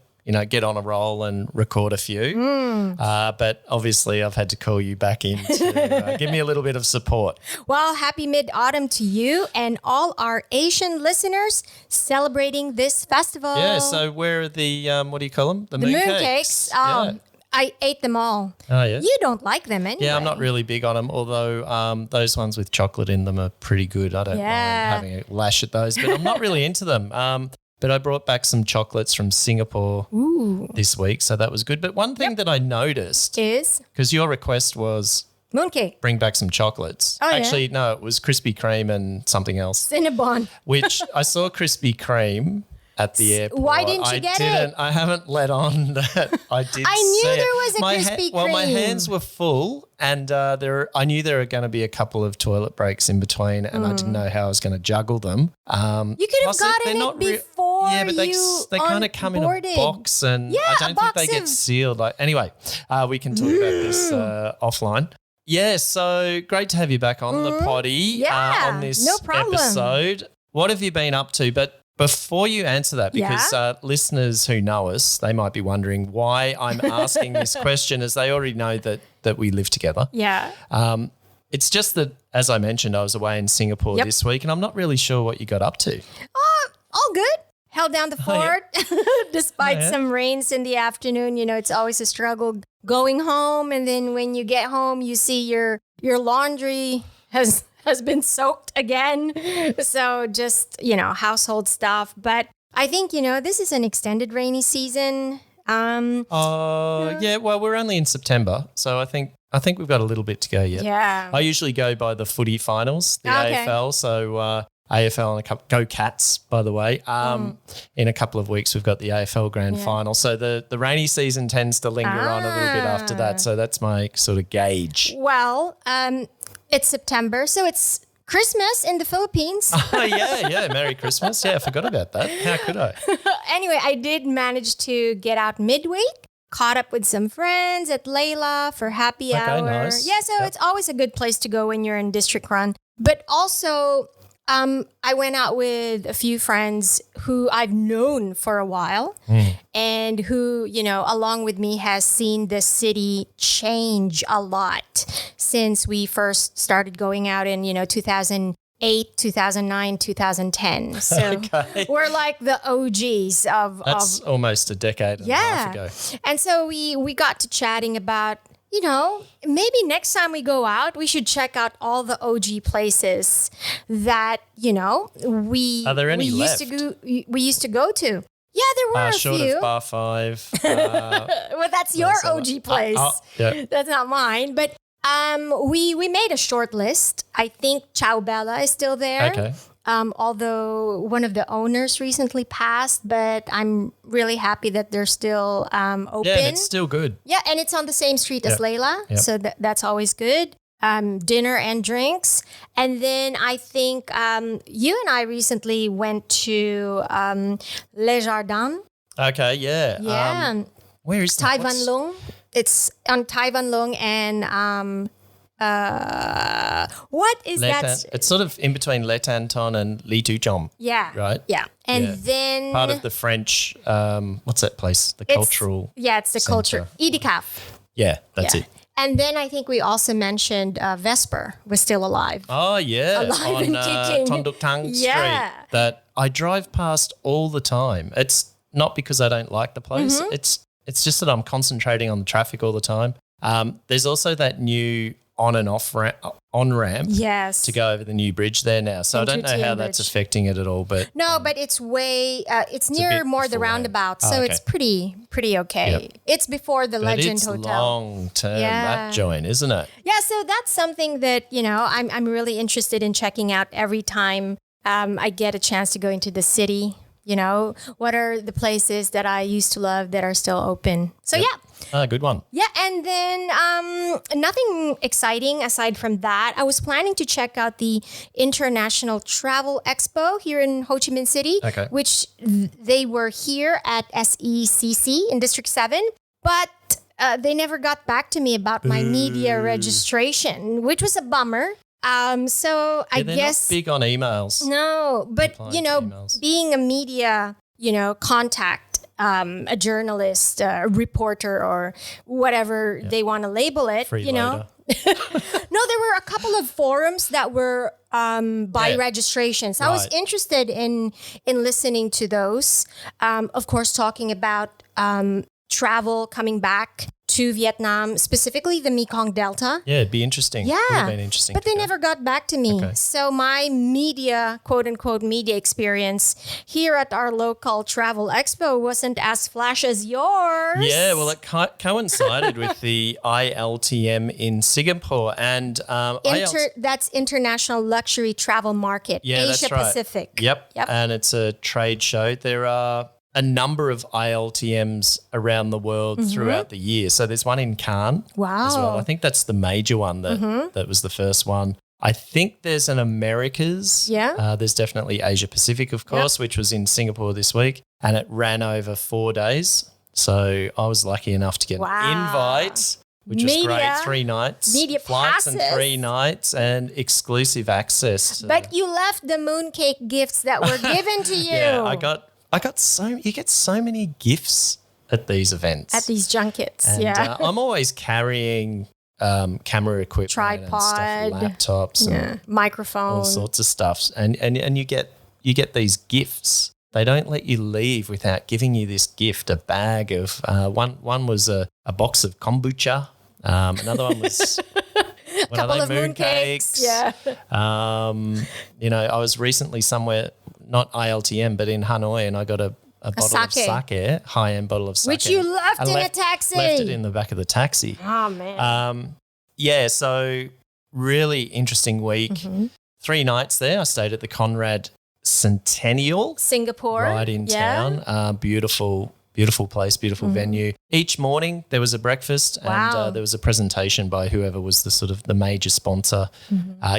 get on a roll and record a few. But obviously I've had to call you back in to give me a little bit of support. Well, happy mid-autumn to you and all our Asian listeners celebrating this festival. Yeah, so where are the, what do you call them? The mooncakes. I ate them all. Oh, yeah? You don't like them anyway. Yeah, I'm not really big on them, although those ones with chocolate in them are pretty good. I don't mind having a lash at those, but I'm not really into them. But I brought back some chocolates from Singapore this week, so that was good. But one thing that I noticed is, because your request was mooncake, bring back some chocolates. Oh, actually, no, it was Krispy Kreme and something else. Cinnabon. Which I saw Krispy Kreme at the airport. Why didn't you get it? I haven't let on that I did. I knew see there was a Krispy Kreme. Well, my hands were full, and I knew there were going to be a couple of toilet breaks in between, and I didn't know how I was going to juggle them. You could have gotten it before. Yeah, but they kind of come in a box, and I don't think they get sealed. Anyway, we can talk about this offline. Yeah, so great to have you back on the potty on this episode. What have you been up to? But before you answer that, because listeners who know us, they might be wondering why I'm asking this question, as they already know that we live together. Yeah. It's just that, as I mentioned, I was away in Singapore this week, and I'm not really sure what you got up to. All good. held down the Oh, yeah. fort despite Oh, yeah. some rains in the afternoon. You know, it's always a struggle going home, and then when you get home, you see your laundry has been soaked again. So just, you know, household stuff. But I think, you know, this is an extended rainy season. Yeah. Well, we're only in September, so I think we've got a little bit to go yet. Yeah. I usually go by the footy finals, the Okay. AFL. So AFL and go Cats, by the way. In a couple of weeks, we've got the AFL Grand Final. So the rainy season tends to linger on a little bit after that. So that's my sort of gauge. Well, it's September, so it's Christmas in the Philippines. Oh, yeah. Merry Christmas. Yeah, I forgot about that. How could I? Anyway, I did manage to get out midweek, caught up with some friends at Layla for happy hour. Nice. Yeah, so Yep. it's always a good place to go when you're in district run. But also, I went out with a few friends who I've known for a while and who, you know, along with me has seen the city change a lot since we first started going out in, you know, 2008, 2009, 2010. So Okay. we're like the OGs of That's almost a decade and a half ago. and so we got to chatting about, you know, maybe next time we go out, we should check out all the OG places that, you know, Are there any we used to go to. Yeah, there were a Short few. of Bar 5. Well, that's your OG place. Yeah. That's not mine. But we made a short list. I think Ciao Bella is still there. Okay. Although one of the owners recently passed, but I'm really happy that they're still open. Yeah, and it's still good. Yeah, and it's on the same street as Layla, Yep. so that's always good. Dinner and drinks. And then I think you and I recently went to Les Jardins. Okay, yeah. Yeah, Where is that? Tai What's- Van Long. It's on Tai Van Long and what is that? It's sort of in between Le Tanton and Li Tu Chom. Yeah. Right? Yeah. And Yeah. then Part of the French, what's that place? The cultural. Yeah, it's the culture. Idicaf. Yeah, that's Yeah. it. And then I think we also mentioned Vesper was still alive. Oh, yeah. Alive on and kicking. Tonduk Tang Yeah. Street. That I drive past all the time. It's not because I don't like the place. Mm-hmm. It's just that I'm concentrating on the traffic all the time. There's also that new on and off on ramp Yes. to go over the new bridge there now. So I don't know how Into that's Bridge. affecting it at all. But No, but it's way. It's near bit more the beforehand. roundabout, Oh, so okay. it's pretty okay. Yep. It's before the but Legend it's Hotel. long term, Yeah. that joint, isn't it? Yeah, so that's something that I'm really interested in checking out every time I get a chance to go into the city. You know, what are the places that I used to love that are still open? So yeah. Ah, good one. Yeah, and then nothing exciting aside from that. I was planning to check out the International Travel Expo here in Ho Chi Minh City, Okay. which they were here at SECC in District 7, but they never got back to me about my media registration, which was a bummer. So I Yeah, they're guess not big on emails. no, but Replying to emails. being a media, contact, a journalist, a reporter, or whatever they want to label it, Freeloader. No, there were a couple of forums that were by Yeah. registrations. I was Right. interested in listening to those. Of course, talking about travel coming back to Vietnam, specifically the Mekong Delta. Yeah, it'd be interesting. Would Yeah, have been interesting. but to they go. never got back to me. Okay. So my media, quote unquote, media experience here at our local travel expo wasn't as flash as yours. Yeah, well, it coincided with the ILTM in Singapore, and That's International Luxury Travel Market, Yeah, Asia that's right. Pacific. Yep. Yep. And it's a trade show. There are a number of ILTMs around the world throughout the year. So there's one in Cannes as well. Wow. I think that's the major one that was the first one. I think there's an Americas. Yeah. There's definitely Asia Pacific, of course, which was in Singapore this week, and it ran over 4 days. So I was lucky enough to get Wow. an invite, which was Media- great. 3 nights, media flights and passes. 3 nights, and exclusive access. To, But you left the mooncake gifts that were given to you. yeah, I got you get so many gifts at these events. at these junkets. and, yeah. I'm always carrying camera equipment, Tripod. and stuff, laptops, and Yeah. all Microphone. sorts of stuff, and you get these gifts they don't let you leave without giving you this gift, a bag of one was a box of kombucha. Another one was Couple of mooncakes. Yeah. I was recently somewhere, not ILTM, but in Hanoi, and I got a bottle of sake, high-end bottle of sake. Which you left in a taxi. Left it in the back of the taxi. Oh, man. So really interesting week. 3 nights there. I stayed at the Conrad Centennial. Singapore. Right in town. Beautiful place, beautiful venue. Each morning there was a breakfast and there was a presentation by whoever was the sort of the major sponsor.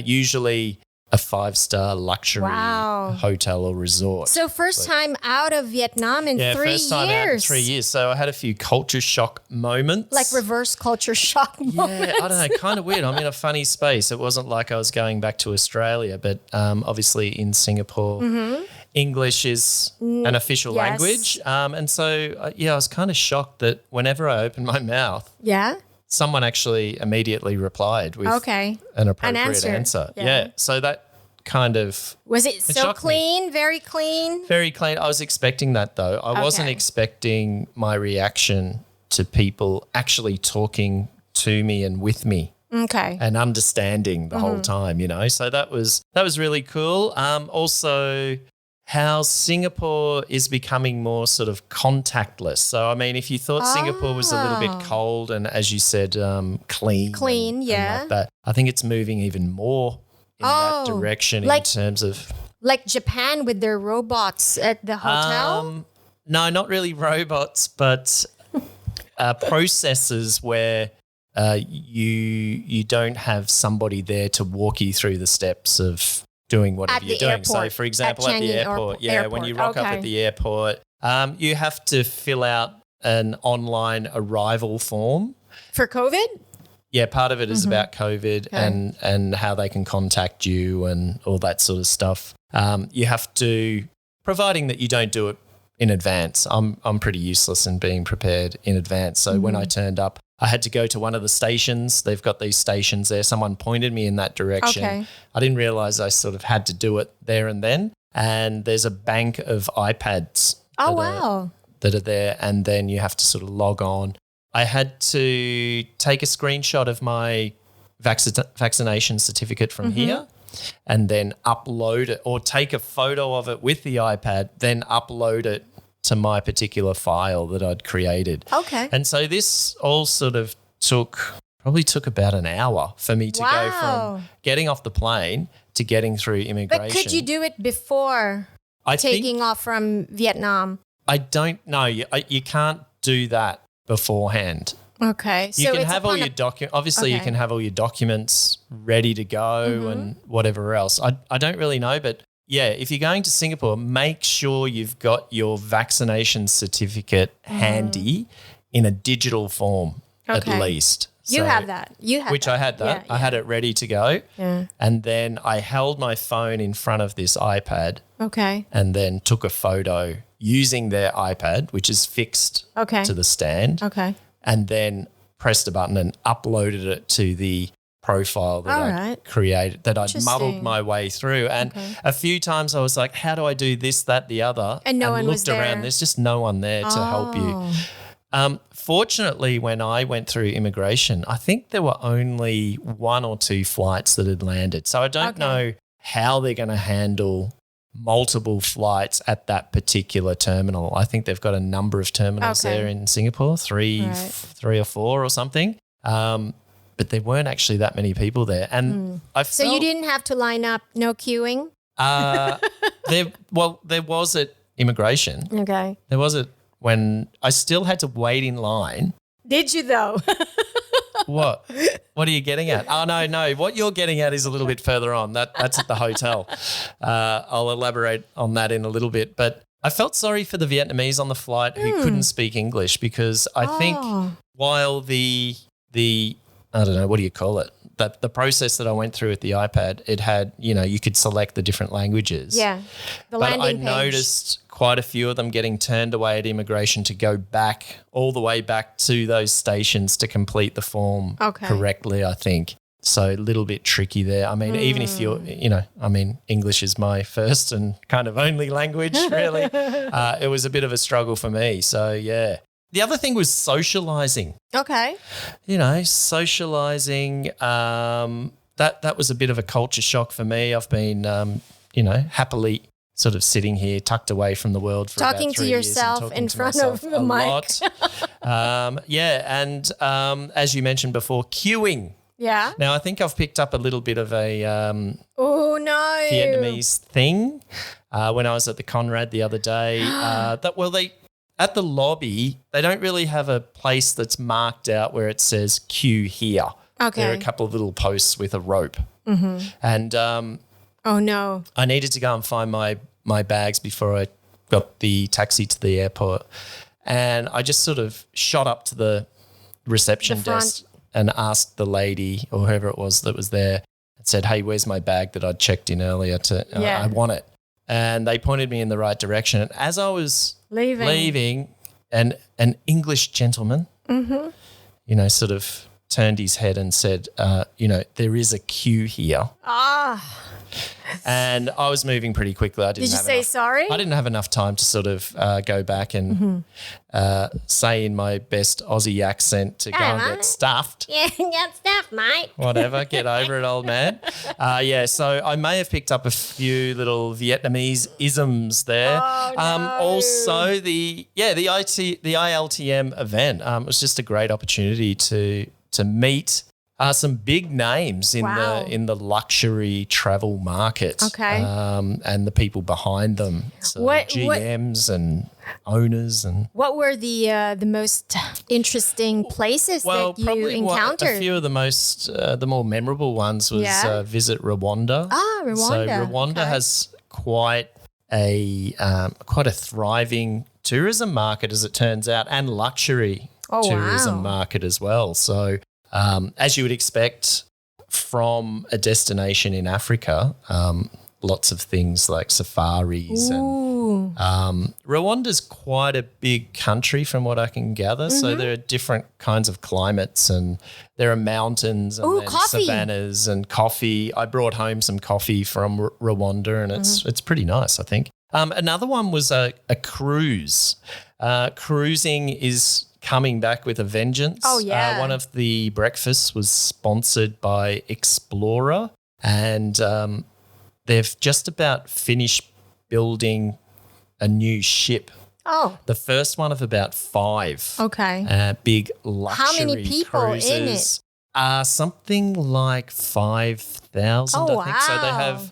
Usually a 5-star luxury hotel or resort. So first time out of Vietnam in 3 years. First time out in 3 years. So I had a few culture shock moments. Like reverse culture shock moments. Yeah, I don't know, kind of weird. I'm in a funny space. It wasn't like I was going back to Australia, but obviously in Singapore, English is an official language. And so, I was kind of shocked that whenever I opened my mouth, someone actually immediately replied with an appropriate answer. Yeah. So that kind of... Was it so clean? Very clean? Very clean. I was expecting that though. I wasn't expecting my reaction to people actually talking to me and with me. Okay. And understanding the whole time, So that was really cool. Also... how Singapore is becoming more sort of contactless. So, I mean, if you thought Singapore was a little bit cold and, as you said, clean. Clean, and like that, I think it's moving even more in that direction in terms of... Like Japan with their robots at the hotel? No, not really robots, but processes where you don't have somebody there to walk you through the steps of... doing whatever you're doing. Airport. So, for example, at the airport, when you rock up at the airport, you have to fill out an online arrival form. For COVID? Yeah, part of it is about COVID and how they can contact you and all that sort of stuff. You have to, providing that you don't do it in advance. I'm pretty useless in being prepared in advance. So when I turned up, I had to go to one of the stations. They've got these stations there. Someone pointed me in that direction. Okay. I didn't realize I sort of had to do it there and then. And there's a bank of iPads that are there, and then you have to sort of log on. I had to take a screenshot of my vaccination certificate from here and then upload it, or take a photo of it with the iPad, then upload it to my particular file that I'd created. Okay. And so this all sort of probably took about an hour for me to go from getting off the plane to getting through immigration. But could you do it before taking off from Vietnam? I don't know. You can't do that beforehand. Okay. You can have all your documents. Obviously, you can have all your documents ready to go and whatever else. I don't really know, but yeah, if you're going to Singapore, make sure you've got your vaccination certificate handy in a digital form at least. You have that. I had that. I had it ready to go. Yeah. And then I held my phone in front of this iPad. Okay. And then took a photo using their iPad, which is fixed to the stand. Okay. And then pressed a button and uploaded it to the profile that I created, that I'd muddled my way through. And a few times I was like, how do I do this, that, the other? And no one was there. Around. There's just no one there to help you. Fortunately, when I went through immigration, I think there were only 1 or 2 flights that had landed. So I don't know how they're going to handle multiple flights at that particular terminal. I think they've got a number of terminals there in Singapore, three or 4 or something. But there weren't actually that many people there. And So you didn't have to line up, no queuing? There was at immigration. Okay. There was it when I still had to wait in line. Did you though? What? What are you getting at? Oh, no. What you're getting at is a little bit further on. That's at the hotel. I'll elaborate on that in a little bit. But I felt sorry for the Vietnamese on the flight who couldn't speak English, because I think while the I don't know, what do you call it? The process that I went through with the iPad, it had, you could select the different languages. Yeah. But I noticed quite a few of them getting turned away at immigration to go back, all the way back to those stations to complete the form correctly, I think. So a little bit tricky there. I mean, even if you're, English is my first and kind of only language, really. It was a bit of a struggle for me. So, yeah. The other thing was socialising. Okay. Socialising, that was a bit of a culture shock for me. I've been, happily sort of sitting here tucked away from the world for talking about 3 to years yourself and in front of the mic. And as you mentioned before, queuing. Yeah. Now, I think I've picked up a little bit of a Vietnamese thing when I was at the Conrad the other day. At the lobby, they don't really have a place that's marked out where it says queue here. Okay. There are a couple of little posts with a rope. Mm-hmm. And oh, no. I needed to go and find my bags before I got the taxi to the airport. And I just sort of shot up to the reception desk and asked the lady or whoever it was that was there and said, hey, where's my bag that I'd checked in earlier? I want it. And they pointed me in the right direction. And as I was leaving and an English gentleman, sort of turned his head and said, there is a queue here. And I was moving pretty quickly. Did you say sorry? I didn't have enough time to sort of go back and say in my best Aussie accent to go and get stuffed. Yeah, get stuffed, mate. Whatever, get over it, old man. So I may have picked up a few little Vietnamese isms there. Oh, no. Also, the ILTM event was just a great opportunity to meet some big names in the luxury travel market. Okay. And the people behind them. So GMs and owners and what were the most interesting places that you encountered? A few of the more memorable ones was visit Rwanda. Rwanda. So Rwanda has quite a thriving tourism market, as it turns out, and luxury tourism market as well. So as you would expect from a destination in Africa, lots of things like safaris. And Rwanda's quite a big country from what I can gather. So there are different kinds of climates and there are mountains and savannas and coffee. I brought home some coffee from Rwanda and it's pretty nice, I think. Another one was a cruise. Cruising is coming back with a vengeance. Oh, yeah. One of the breakfasts was sponsored by Explorer and they've just about finished building a new ship. Oh. The first one of about 5. Okay. Big luxury How many people cruises. in it? Something like 5,000, I think. So they have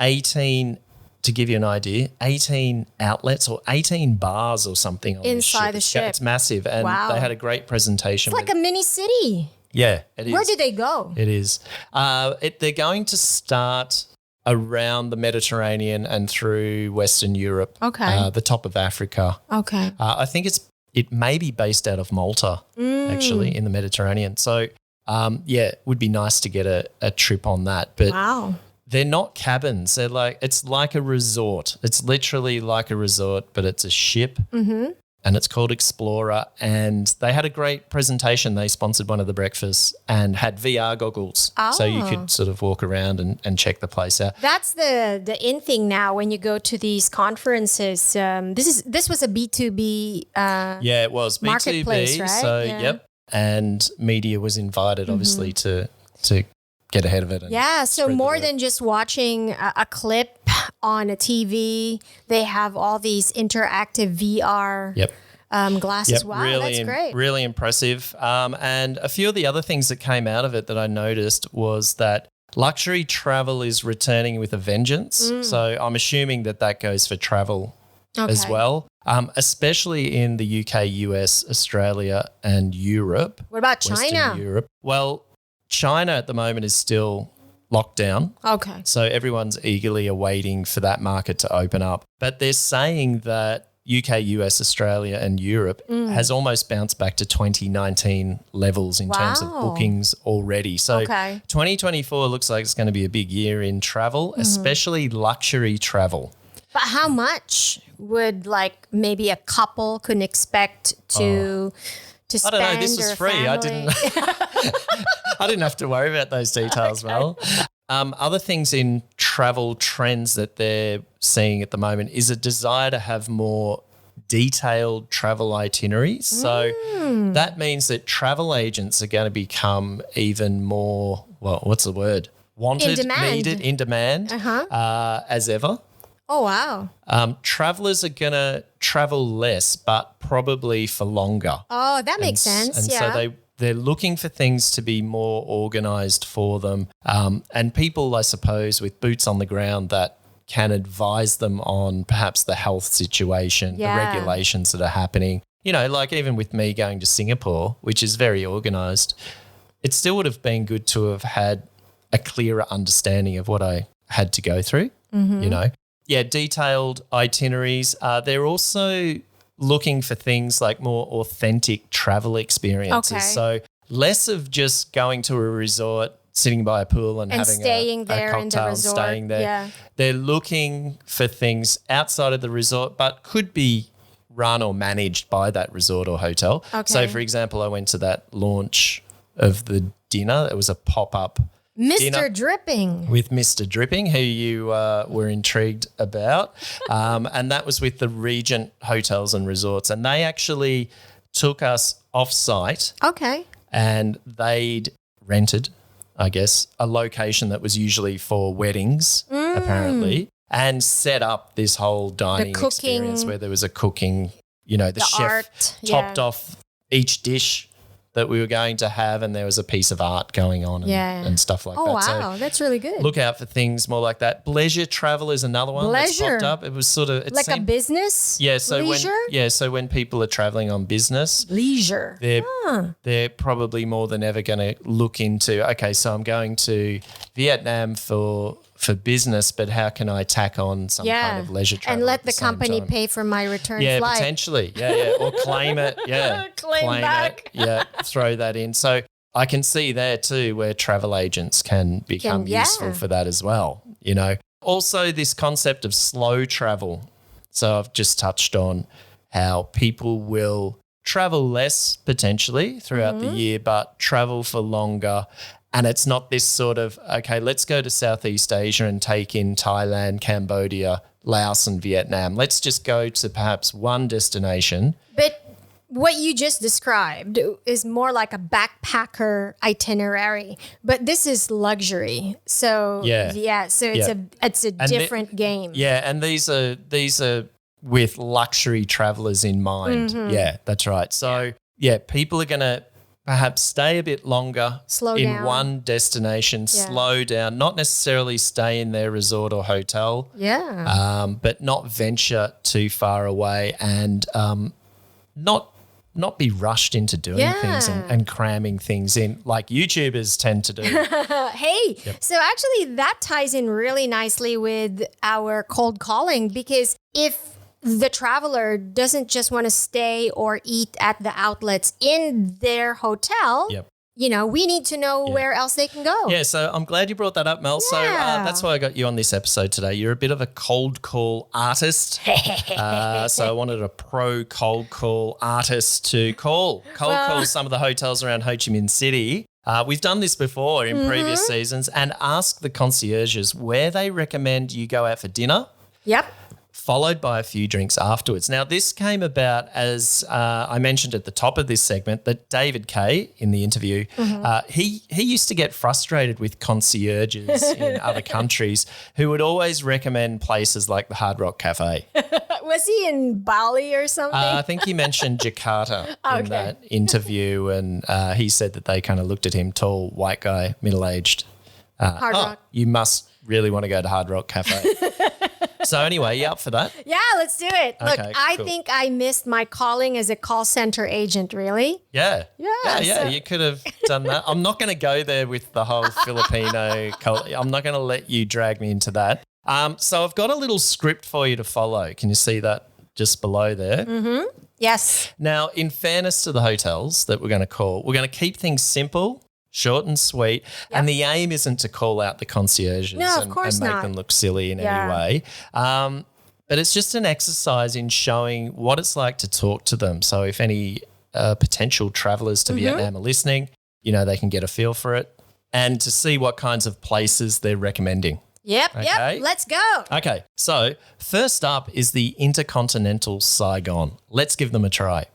18, to give you an idea, 18 outlets or 18 bars or something on inside the ship. It's massive. And they had a great presentation. It's like a mini city. Yeah, it is. Where did they go? It is. They're going to start around the Mediterranean and through Western Europe. Okay. The top of Africa. Okay. I think it may be based out of Malta, actually, in the Mediterranean. So, it would be nice to get a trip on that. But they're not cabins. It's like a resort. It's literally like a resort, but it's a ship. Mm-hmm. And it's called Explorer. And they had a great presentation. They sponsored one of the breakfasts and had VR goggles. Oh. So you could sort of walk around and check the place out. That's the in thing now when you go to these conferences. This was a B2B it was B2B. Marketplace, right? So, yep. And media was invited, obviously, to get ahead of it. So more than just watching a clip on a TV, they have all these interactive VR glasses. Wow, really, that's great. Really impressive. And a few of the other things that came out of it that I noticed was that luxury travel is returning with a vengeance. So I'm assuming that goes for travel as well, especially in the UK, US, Australia and Europe. What about China? Western Europe. Well, China at the moment is still locked down. Okay. So everyone's eagerly awaiting for that market to open up. But they're saying that UK, US, Australia and Europe has almost bounced back to 2019 levels in terms of bookings already. So 2024 looks like it's going to be a big year in travel, especially luxury travel. But how much would maybe a couple could expect to to I spend. don't know. This was or free. I family. didn't have to worry about those details, Mel. Other things in travel trends that they're seeing at the moment is a desire to have more detailed travel itineraries. So that means that travel agents are going to become even more, well, what's the word? Wanted, needed, in demand as ever. Oh, wow. Travelers are going to travel less, but probably for longer. Oh, that makes sense. And yeah. so they're looking for things to be more organised for them. And people, I suppose, with boots on the ground that can advise them on perhaps the health situation, the regulations that are happening. You know, like even with me going to Singapore, which is very organised, it still would have been good to have had a clearer understanding of what I had to go through, you know. Yeah, detailed itineraries. They're also looking for things like more authentic travel experiences. Okay. So less of just going to a resort, sitting by a pool and having staying there a in the cocktail and resort. staying there. Yeah. They're looking for things outside of the resort but could be run or managed by that resort or hotel. Okay. So, for example, I went to that launch of the dinner. It was a pop-up Mr. dinner Dripping. with Mr. Dripping, who you were intrigued about. And that was with the Regent Hotels and Resorts. And they actually took us off-site Okay. and they'd rented, I guess, a location that was usually for weddings, apparently, and set up this whole dining cooking. experience where there was a cooking, you know, the chef art, topped off each dish that we were going to have, and there was a piece of art going on and stuff like Oh, that. wow. So That's really good. look out for things more like that. Bleisure travel is another one that's Bleisure. popped up. It was sort of like a business? yeah. So leisure? so when people are traveling on business, Leisure. they're probably more than ever going to look into, okay, so I'm going to Vietnam for business, but how can I tack on some kind of leisure travel and let at the same company time? pay for my return Yeah, flight. potentially. Yeah, or claim it. Yeah, Claim back. it. Yeah, throw that in. So I can see there too where travel agents can become useful for that as well, you know. Also this concept of slow travel. So I've just touched on how people will travel less potentially throughout the year, but travel for longer. And it's not this sort of, okay, let's go to Southeast Asia and take in Thailand, Cambodia, Laos and Vietnam. Let's just go to perhaps one destination. But what you just described is more like a backpacker itinerary, but this is luxury. So so it's a different game. Yeah, and these are with luxury travelers in mind. Yeah, that's right. So people are going to perhaps stay a bit longer Slow in down. one destination, slow down, not necessarily stay in their resort or hotel. Yeah. But not venture too far away and not be rushed into doing things and cramming things in like YouTubers tend to do. So actually that ties in really nicely with our cold calling, because if the traveler doesn't just want to stay or eat at the outlets in their hotel, you know, we need to know where else they can go. Yeah, so I'm glad you brought that up, Mel. So that's why I got you on this episode today. You're a bit of a cold call artist. So I wanted a pro cold call artist to call some of the hotels around Ho Chi Minh City. We've done this before in previous seasons, and ask the concierges where they recommend you go out for dinner. Yep. Followed by a few drinks afterwards. Now, this came about as I mentioned at the top of this segment that David Kaye in the interview, he used to get frustrated with concierges in other countries who would always recommend places like the Hard Rock Cafe. Was he in Bali or something? I think he mentioned Jakarta in that interview, and he said that they kind of looked at him, tall, white guy, middle-aged. Hard Rock. You must really want to go to Hard Rock Cafe. So anyway, you up for that? Yeah, let's do it. Look, Okay, I cool. think I missed my calling as a call center agent, really. Yeah. Yeah, so- You could have done that. I'm not going to go there with the whole Filipino culture. I'm not going to let you drag me into that. So I've got a little script for you to follow. Can you see that just below there? Yes. Now, in fairness to the hotels that we're going to call, we're going to keep things simple, short and sweet. And the aim isn't to call out the concierges of course and make not. them look silly in any way. But it's just an exercise in showing what it's like to talk to them. So if any potential travelers to Vietnam are listening, they can get a feel for it and to see what kinds of places they're recommending. Yep. Let's go. Okay, so first up is the Intercontinental Saigon. Let's give them a try.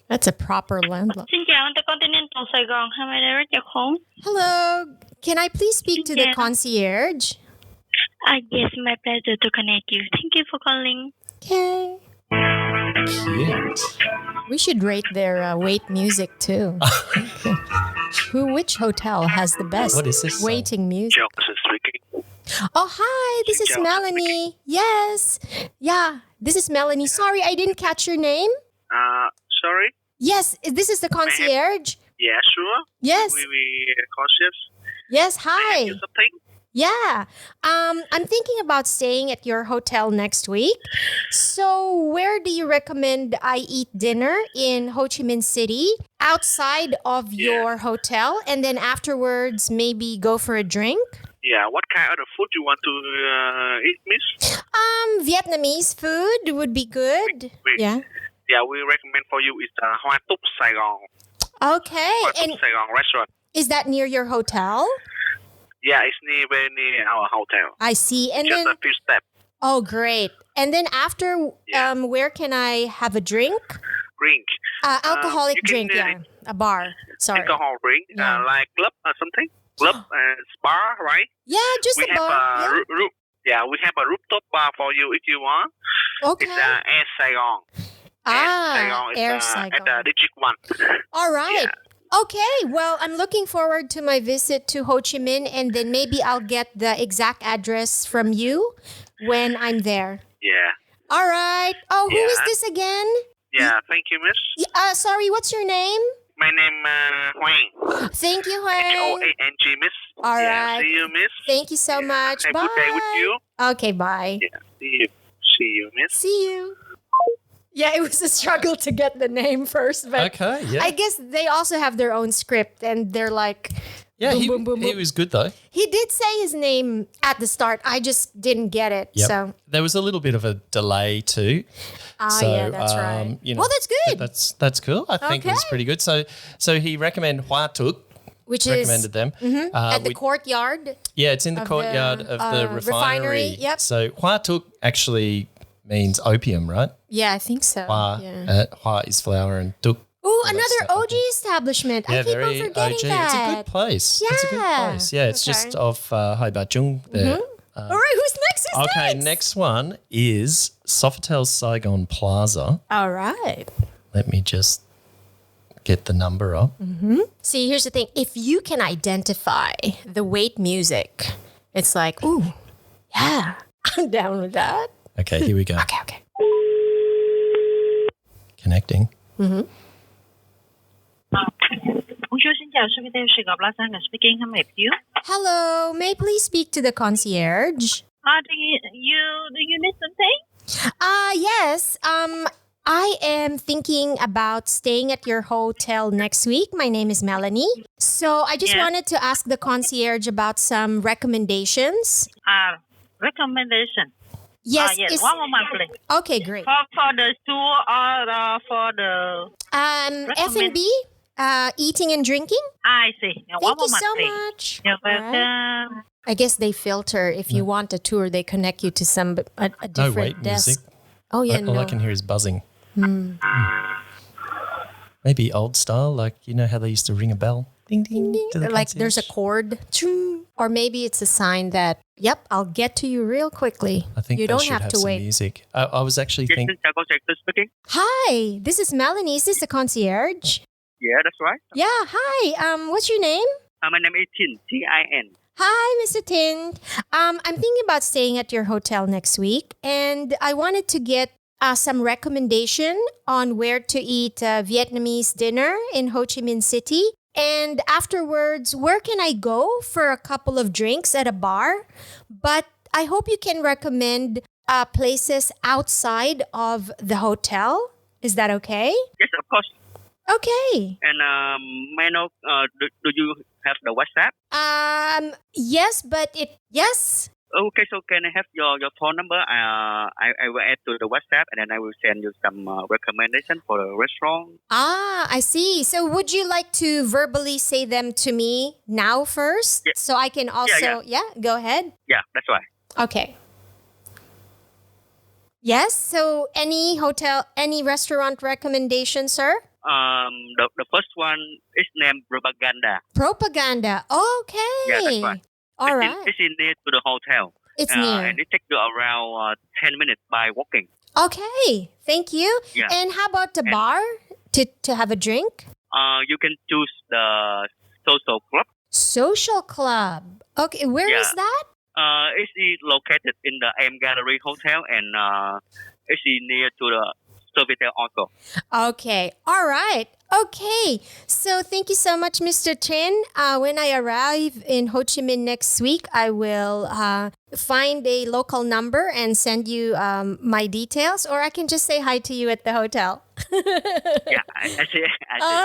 That's a proper landlord. Xin chào Intercontinental Saigon. How may I direct your call? Hello. Can I please speak to the Yeah. concierge? Yes, my pleasure to connect you. Thank you for calling. Okay. Cute. We should rate their wait music too. Which hotel has the best What is this song? waiting music? Johnson speaking. Oh, hi. This is Johnson Melanie. Yes. Yeah, this is Melanie. Sorry, I didn't catch your name. Sorry? Yes, this is the concierge. Yeah, sure. Yes. We concierge. Yes, hi. Do something? Yeah. I'm thinking about staying at your hotel next week. So, where do you recommend I eat dinner in Ho Chi Minh City outside of your hotel and then afterwards maybe go for a drink? Yeah, what kind of food you want to eat, miss? Vietnamese food would be good. Wait. Yeah. Yeah, we recommend for you is the Hoa Túc Saigon. Okay. Hoa And Túc Saigon restaurant. is that near your hotel? Yeah, it's very near our hotel. I see. And Just then a few steps. oh, great. And then after Yeah. where can I have a drink? Drink. Alcoholic you can, drink, yeah. A bar. Sorry. Alcohol drink, Yeah. like club or something. Club and bar, right? Yeah, just We a have bar. a roof. Yeah, we have a rooftop bar for you if you want. Okay. It's Air Saigon. Saigon is Air at Saigon. the District 1. All right. Yeah. Okay. Well, I'm looking forward to my visit to Ho Chi Minh, and then maybe I'll get the exact address from you when I'm there. Yeah. All right. Oh, who is Yeah. this again? Yeah, thank you, miss. Sorry, what's your name? My name Huang. Thank you, Huang. Hoang, miss. All Yeah, right. see you, miss. Thank you so much. Have a Bye. good day with you. Okay, bye. Yeah, see you, miss. See you. Yeah, it was a struggle to get the name first, but Okay, yeah. I guess they also have their own script, and they're like, Yeah, boom, he, boom, boom, he boom. was good though. He did say his name at the start. I just didn't get it. Yep. So, There was a little bit of a delay too. yeah, that's right. Well, that's good. That's cool. I think it was Okay. pretty good. So he recommended Hoa Tuc, Which recommended them. at the courtyard. Yeah, it's in the of courtyard the, of the refinery. Yep. So Hoa Tuc actually means opium, right? Yeah, I think so. Hoa, Yeah. Hoa is flower and Tuc. Ooh, that's another that, OG establishment. Yeah, I keep on very forgetting OG. that. It's a good place. It's a good Yeah. place. Yeah, it's just Okay. off Hai Ba Chung there. All right, who's next? Who's Okay, next? next one is Sofitel Saigon Plaza. All right. Let me just get the number up. See, here's the thing. If you can identify the wait music, it's like, ooh, yeah, I'm down with that. Okay, here we go. Okay. Connecting. Bonjour, xin chào Sofitel Saigon Plaza. I'm speaking. How may I help you? Hello, may I please speak to the concierge? Do you need something? Yes. I am thinking about staying at your hotel next week. My name is Melanie. So I just Yeah. wanted to ask the concierge about some recommendations. Recommendation. Yes. Yes. is- One moment, please. Okay, great. For the tour or for the... F&B, eating and drinking. I see. One Thank you moment, so please. much. You're All right. welcome. I guess they filter. If you want a tour, they connect you to a No different wait desk. music. Oh, yeah, All no. I can hear is buzzing. Maybe old style, like you know how they used to ring a bell? Ding, ding. to the Like there's a concierge. chord. Ching. Or maybe it's a sign that, yep, I'll get to you real quickly. I think you they don't should have to some wait. music. I was actually Yes, thinking, xin chào concierge speaking. Hi, this is Melanie. Is this the concierge? Yeah, that's right. Yeah, hi. What's your name? My name is Tin, Tin. Hi, Mr. Tin. I'm thinking about staying at your hotel next week, and I wanted to get some recommendation on where to eat Vietnamese dinner in Ho Chi Minh City. And afterwards, where can I go for a couple of drinks at a bar? But I hope you can recommend places outside of the hotel. Is that okay? Yes, of course. Okay. And may I know, do you have the WhatsApp? Yes, but yes. Okay, so can I have your phone number? I will add to the WhatsApp and then I will send you some recommendation for the restaurant. Ah, I see. So would you like to verbally say them to me now first? Yeah. So I can also, go ahead. Yeah, that's right. Okay. Yes. So any hotel, any restaurant recommendation, sir? The first one is named Propaganda. Propaganda. Okay. Yeah, that's right. All right. It's in near to the hotel. It's near. And it takes you around 10 minutes by walking. Okay. Thank you. Yeah. And how about the bar to have a drink? You can choose the social club. Social club. Okay. Where is that? It's located in the M Gallery Hotel and it's near to the Sofitel also. Okay. All right. Okay. So thank you so much, Mr. Chen. When I arrive in Ho Chi Minh next week, I will find a local number and send you my details, or I can just say hi to you at the hotel. Yeah, I see.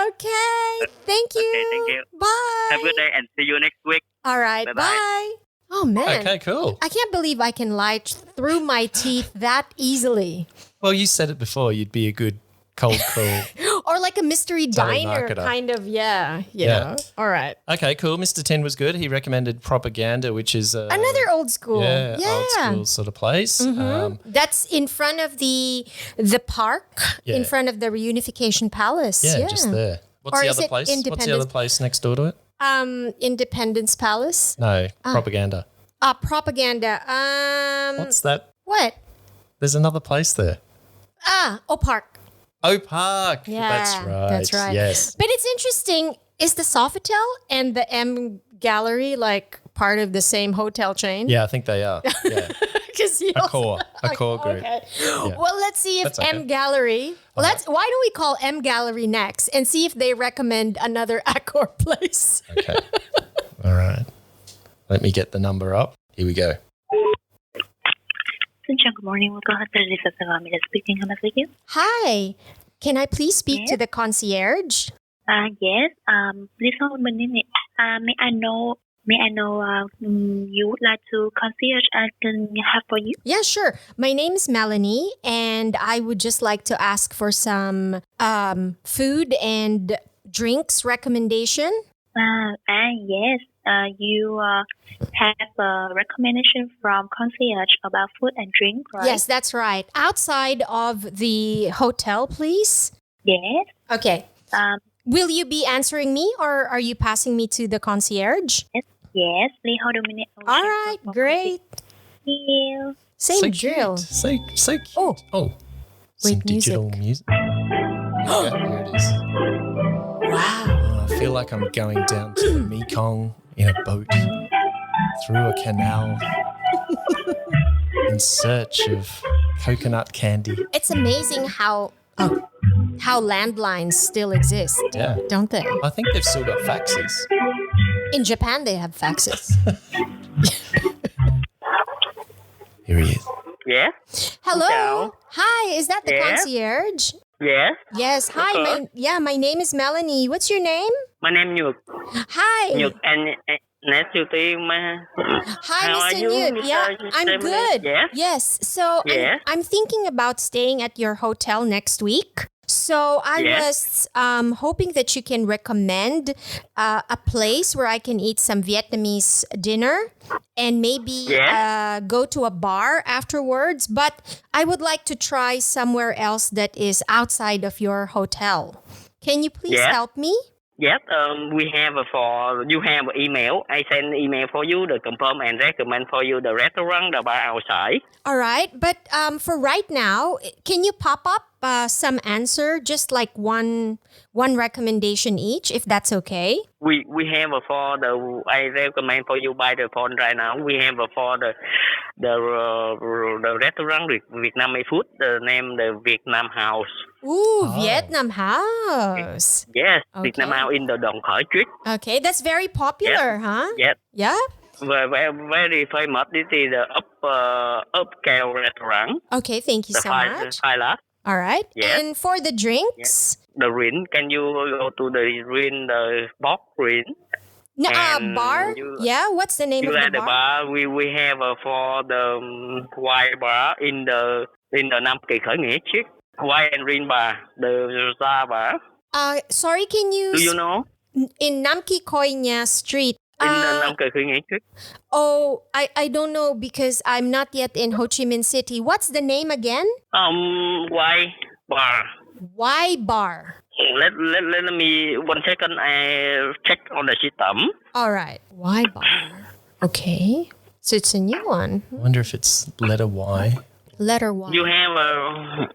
Okay. Thank you. Okay, thank you. Bye. Have a good day and see you next week. All right. Bye-bye. Bye. Oh, man. Okay, cool. I can't believe I can lie through my teeth that easily. Well, you said it before. You'd be a good cold call. Or like a mystery diner Telemarketer. kind of, Yeah. know. All right. Okay, cool. Mr. Ten was good. He recommended Propaganda, which is Another old school. old school sort of place. That's in front of the park, in front of the Reunification Palace. Yeah, just there. What's Or the is other it place? What's the Independence- other place next door to it? Independence Palace. No, Propaganda. Propaganda. What's that? What? There's another place there. Park. Oh, Park. Yeah, That's right. Yes. But it's interesting. Is the Sofitel and the M Gallery like part of the same hotel chain? Yeah, I think they are. Yeah. Because A core group. Okay. Well, let's see if That's okay. M Gallery. Why don't we call M Gallery next and see if they recommend another Accor place? Okay. All right. Let me get the number up. Here we go. Xin chào, good morning. Welcome to the Saigon. Speaking, how may I speak you? Hi. Can I please speak to the concierge? Yes. Please hold a minute. May I know you would like to concierge I can have for you? Yeah, sure. My name is Melanie, and I would just like to ask for some food and drinks recommendation. Yes. You have a recommendation from concierge about food and drink, right? Yes, that's right. Outside of the hotel, please. Yes. Okay. Will you be answering me, or are you passing me to the concierge? Yes. Please hold a minute. All right, great. Thank you. Same So drill. cute. So cute. Oh. Some Wait, digital music. Here it is. Wow. I feel like I'm going down to the Mekong in a boat through a canal in search of coconut candy. It's amazing how landlines still exist, Yeah. don't they? I think they've still got faxes. In Japan, they have faxes. Here he is. Yeah? Hello. Hello. Hi, is that the Yeah? concierge? Yes. Yes. Hi. My name is Melanie. What's your name? My name is Nhược. Hi. Nhược and nice to meet you, ma. Hi, How are Mr. you, Newt. Mr. Yeah, I'm Simon? good. Yes? Yes. So Yes? I'm thinking about staying at your hotel next week. So I Yes? was hoping that you can recommend a place where I can eat some Vietnamese dinner and maybe Yes? go to a bar afterwards. But I would like to try somewhere else that is outside of your hotel. Can you please Yes? help me? Yes, we have you have email. I send email for you to confirm and recommend for you the restaurant, the bar outside. All right, but for right now, can you pop up some answer, just like one recommendation each, if that's okay? We have I recommend for you by the phone right now. We have for the restaurant with Vietnamese food. The name the Vietnam House. Ooh, Vietnam House. Yes, Okay. Vietnam House in the Dong Khởi Street. Okay, that's very popular, huh? Yes, Yeah. very famous. This is the upscale restaurant. Okay, thank you The so five much. last. All right. Yes. And for the drinks, The ring, can you go to the ring, the box ring? And bar? Yeah, what's the name you of at the the bar? bar. We have for the wine bar in the Nam Kỳ khởi nghĩa street. Wine and green bar, the Za bar. Sorry, can you... Do you know? In Nam Kỳ Khoi Nha Street. In the Nam Kỳ khởi nghĩa street. Oh, I don't know because I'm not yet in Ho Chi Minh City. What's the name again? Wine bar. Y Bar. Let me 1 second. I check on the system. All right. Y Bar. Okay. So it's a new one. I wonder if it's letter Y. Letter Y. You have a.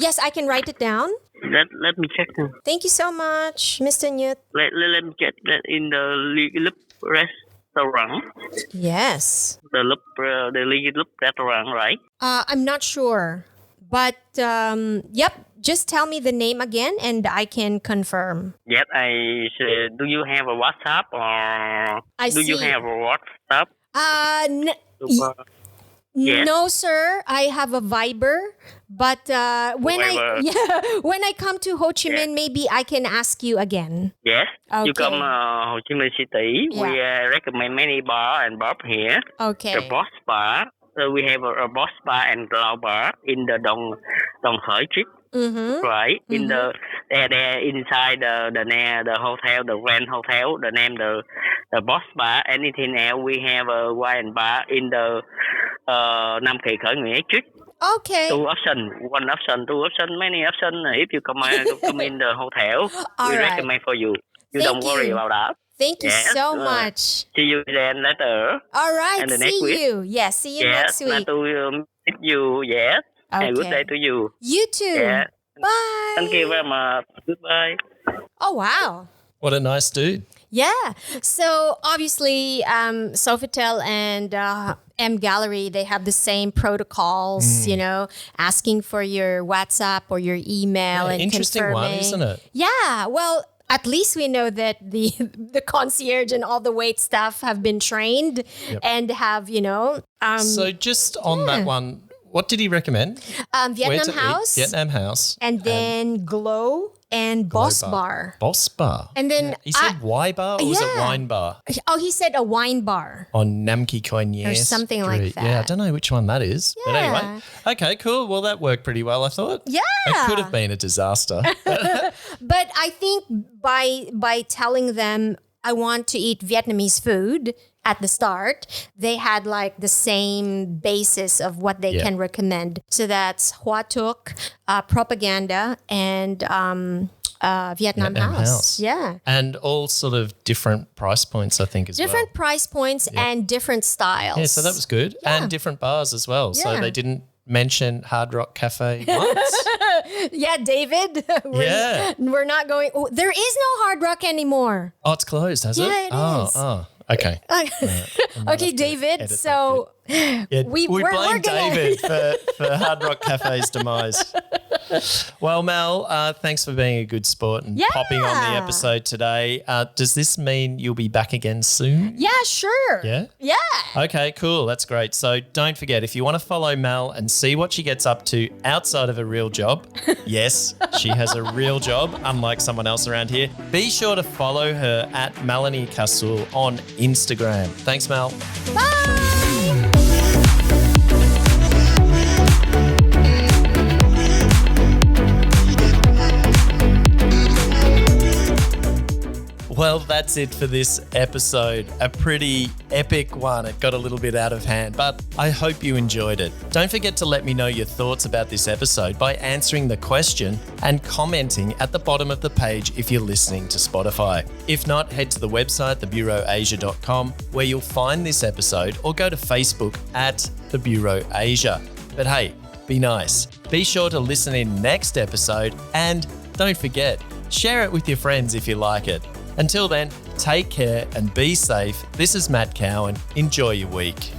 Yes, I can write it down. Let me check. Thank you so much, Mr. Nyut. Let me check that in the Lup restaurant. Yes. The Lup restaurant, right? I'm not sure. But, yep, just tell me the name again and I can confirm. Yes, I said, do you have a WhatsApp or you have a WhatsApp? Yes. No, sir. I have a Viber. But when I come to Ho Chi Minh, maybe I can ask you again. Yes. Okay. You come Ho Chi Minh City. Yeah. We recommend many bar and bar here. Okay. The Boss Bar. So we have a Boss Bar and Lao Bar in the Dong Khởi Street. Mm-hmm. Right. In the there inside the hotel, the Grand Hotel, the name the Boss Bar. Anything else, we have a wine bar in the Nam Kỳ khởi nghĩa street. Okay. 2 options, 1 option, 2 options, many options. If you come in the hotel, All we right. recommend for you. You Thank don't worry you. about that. Thank you Yes. so much. See you then later. All right. And the next See week. you. Yes. See you Yes. next week. To meet you. Yes. And good Okay. day to you. You too. Yeah. Bye. Thank you very much. Goodbye. Oh, wow. What a nice dude. Yeah. So obviously, Sofitel and M Gallery, they have the same protocols, asking for your WhatsApp or your email and interesting confirming. one, isn't it? Yeah. Well, at least we know that the concierge and all the wait staff have been trained and have, So just on that one, what did he recommend? Where Vietnam to eat? House. Vietnam House. And then Glow and Boss Bar. Boss Bar. And then He said Y Bar or was it yeah. Wine Bar? Oh, he said a wine bar. On Nam Kỳ khởi nghĩa Or something like Street. that. Yeah, I don't know which one that is. But Yeah. anyway. Okay, cool. Well, that worked pretty well, I thought. Yeah. It could have been a disaster. But I think by telling them I want to eat Vietnamese food at the start, they had like the same basis of what they can recommend. So that's Hoa Thuc, propaganda, and Vietnam House. Yeah. And all sort of different price points, I think, as Different well. price points and different styles. Yeah, so that was good. And different bars as well. So Yeah. they didn't mention Hard Rock Cafe once. Yeah, David. We're not going. Oh, there is no Hard Rock anymore. Oh, it's closed, has it? Yeah, it is. Oh, okay. Okay, David. edit So Yeah, we we're blame gonna- David for Hard Rock Cafe's demise. Well, Mel, thanks for being a good sport and popping on the episode today. Does this mean you'll be back again soon? Yeah, sure. Yeah? Yeah. Okay, cool. That's great. So don't forget, if you want to follow Mel and see what she gets up to outside of a real job, yes, she has a real job, unlike someone else around here, be sure to follow her at Melanie Casul on Instagram. Thanks, Mel. Bye. Well, that's it for this episode. A pretty epic one. It got a little bit out of hand, but I hope you enjoyed it. Don't forget to let me know your thoughts about this episode by answering the question and commenting at the bottom of the page if you're listening to Spotify. If not, head to the website, thebureauasia.com, where you'll find this episode, or go to Facebook at The Bureau Asia. But hey, be nice. Be sure to listen in next episode, and don't forget, share it with your friends if you like it. Until then, take care and be safe. This is Matt Cowan. Enjoy your week.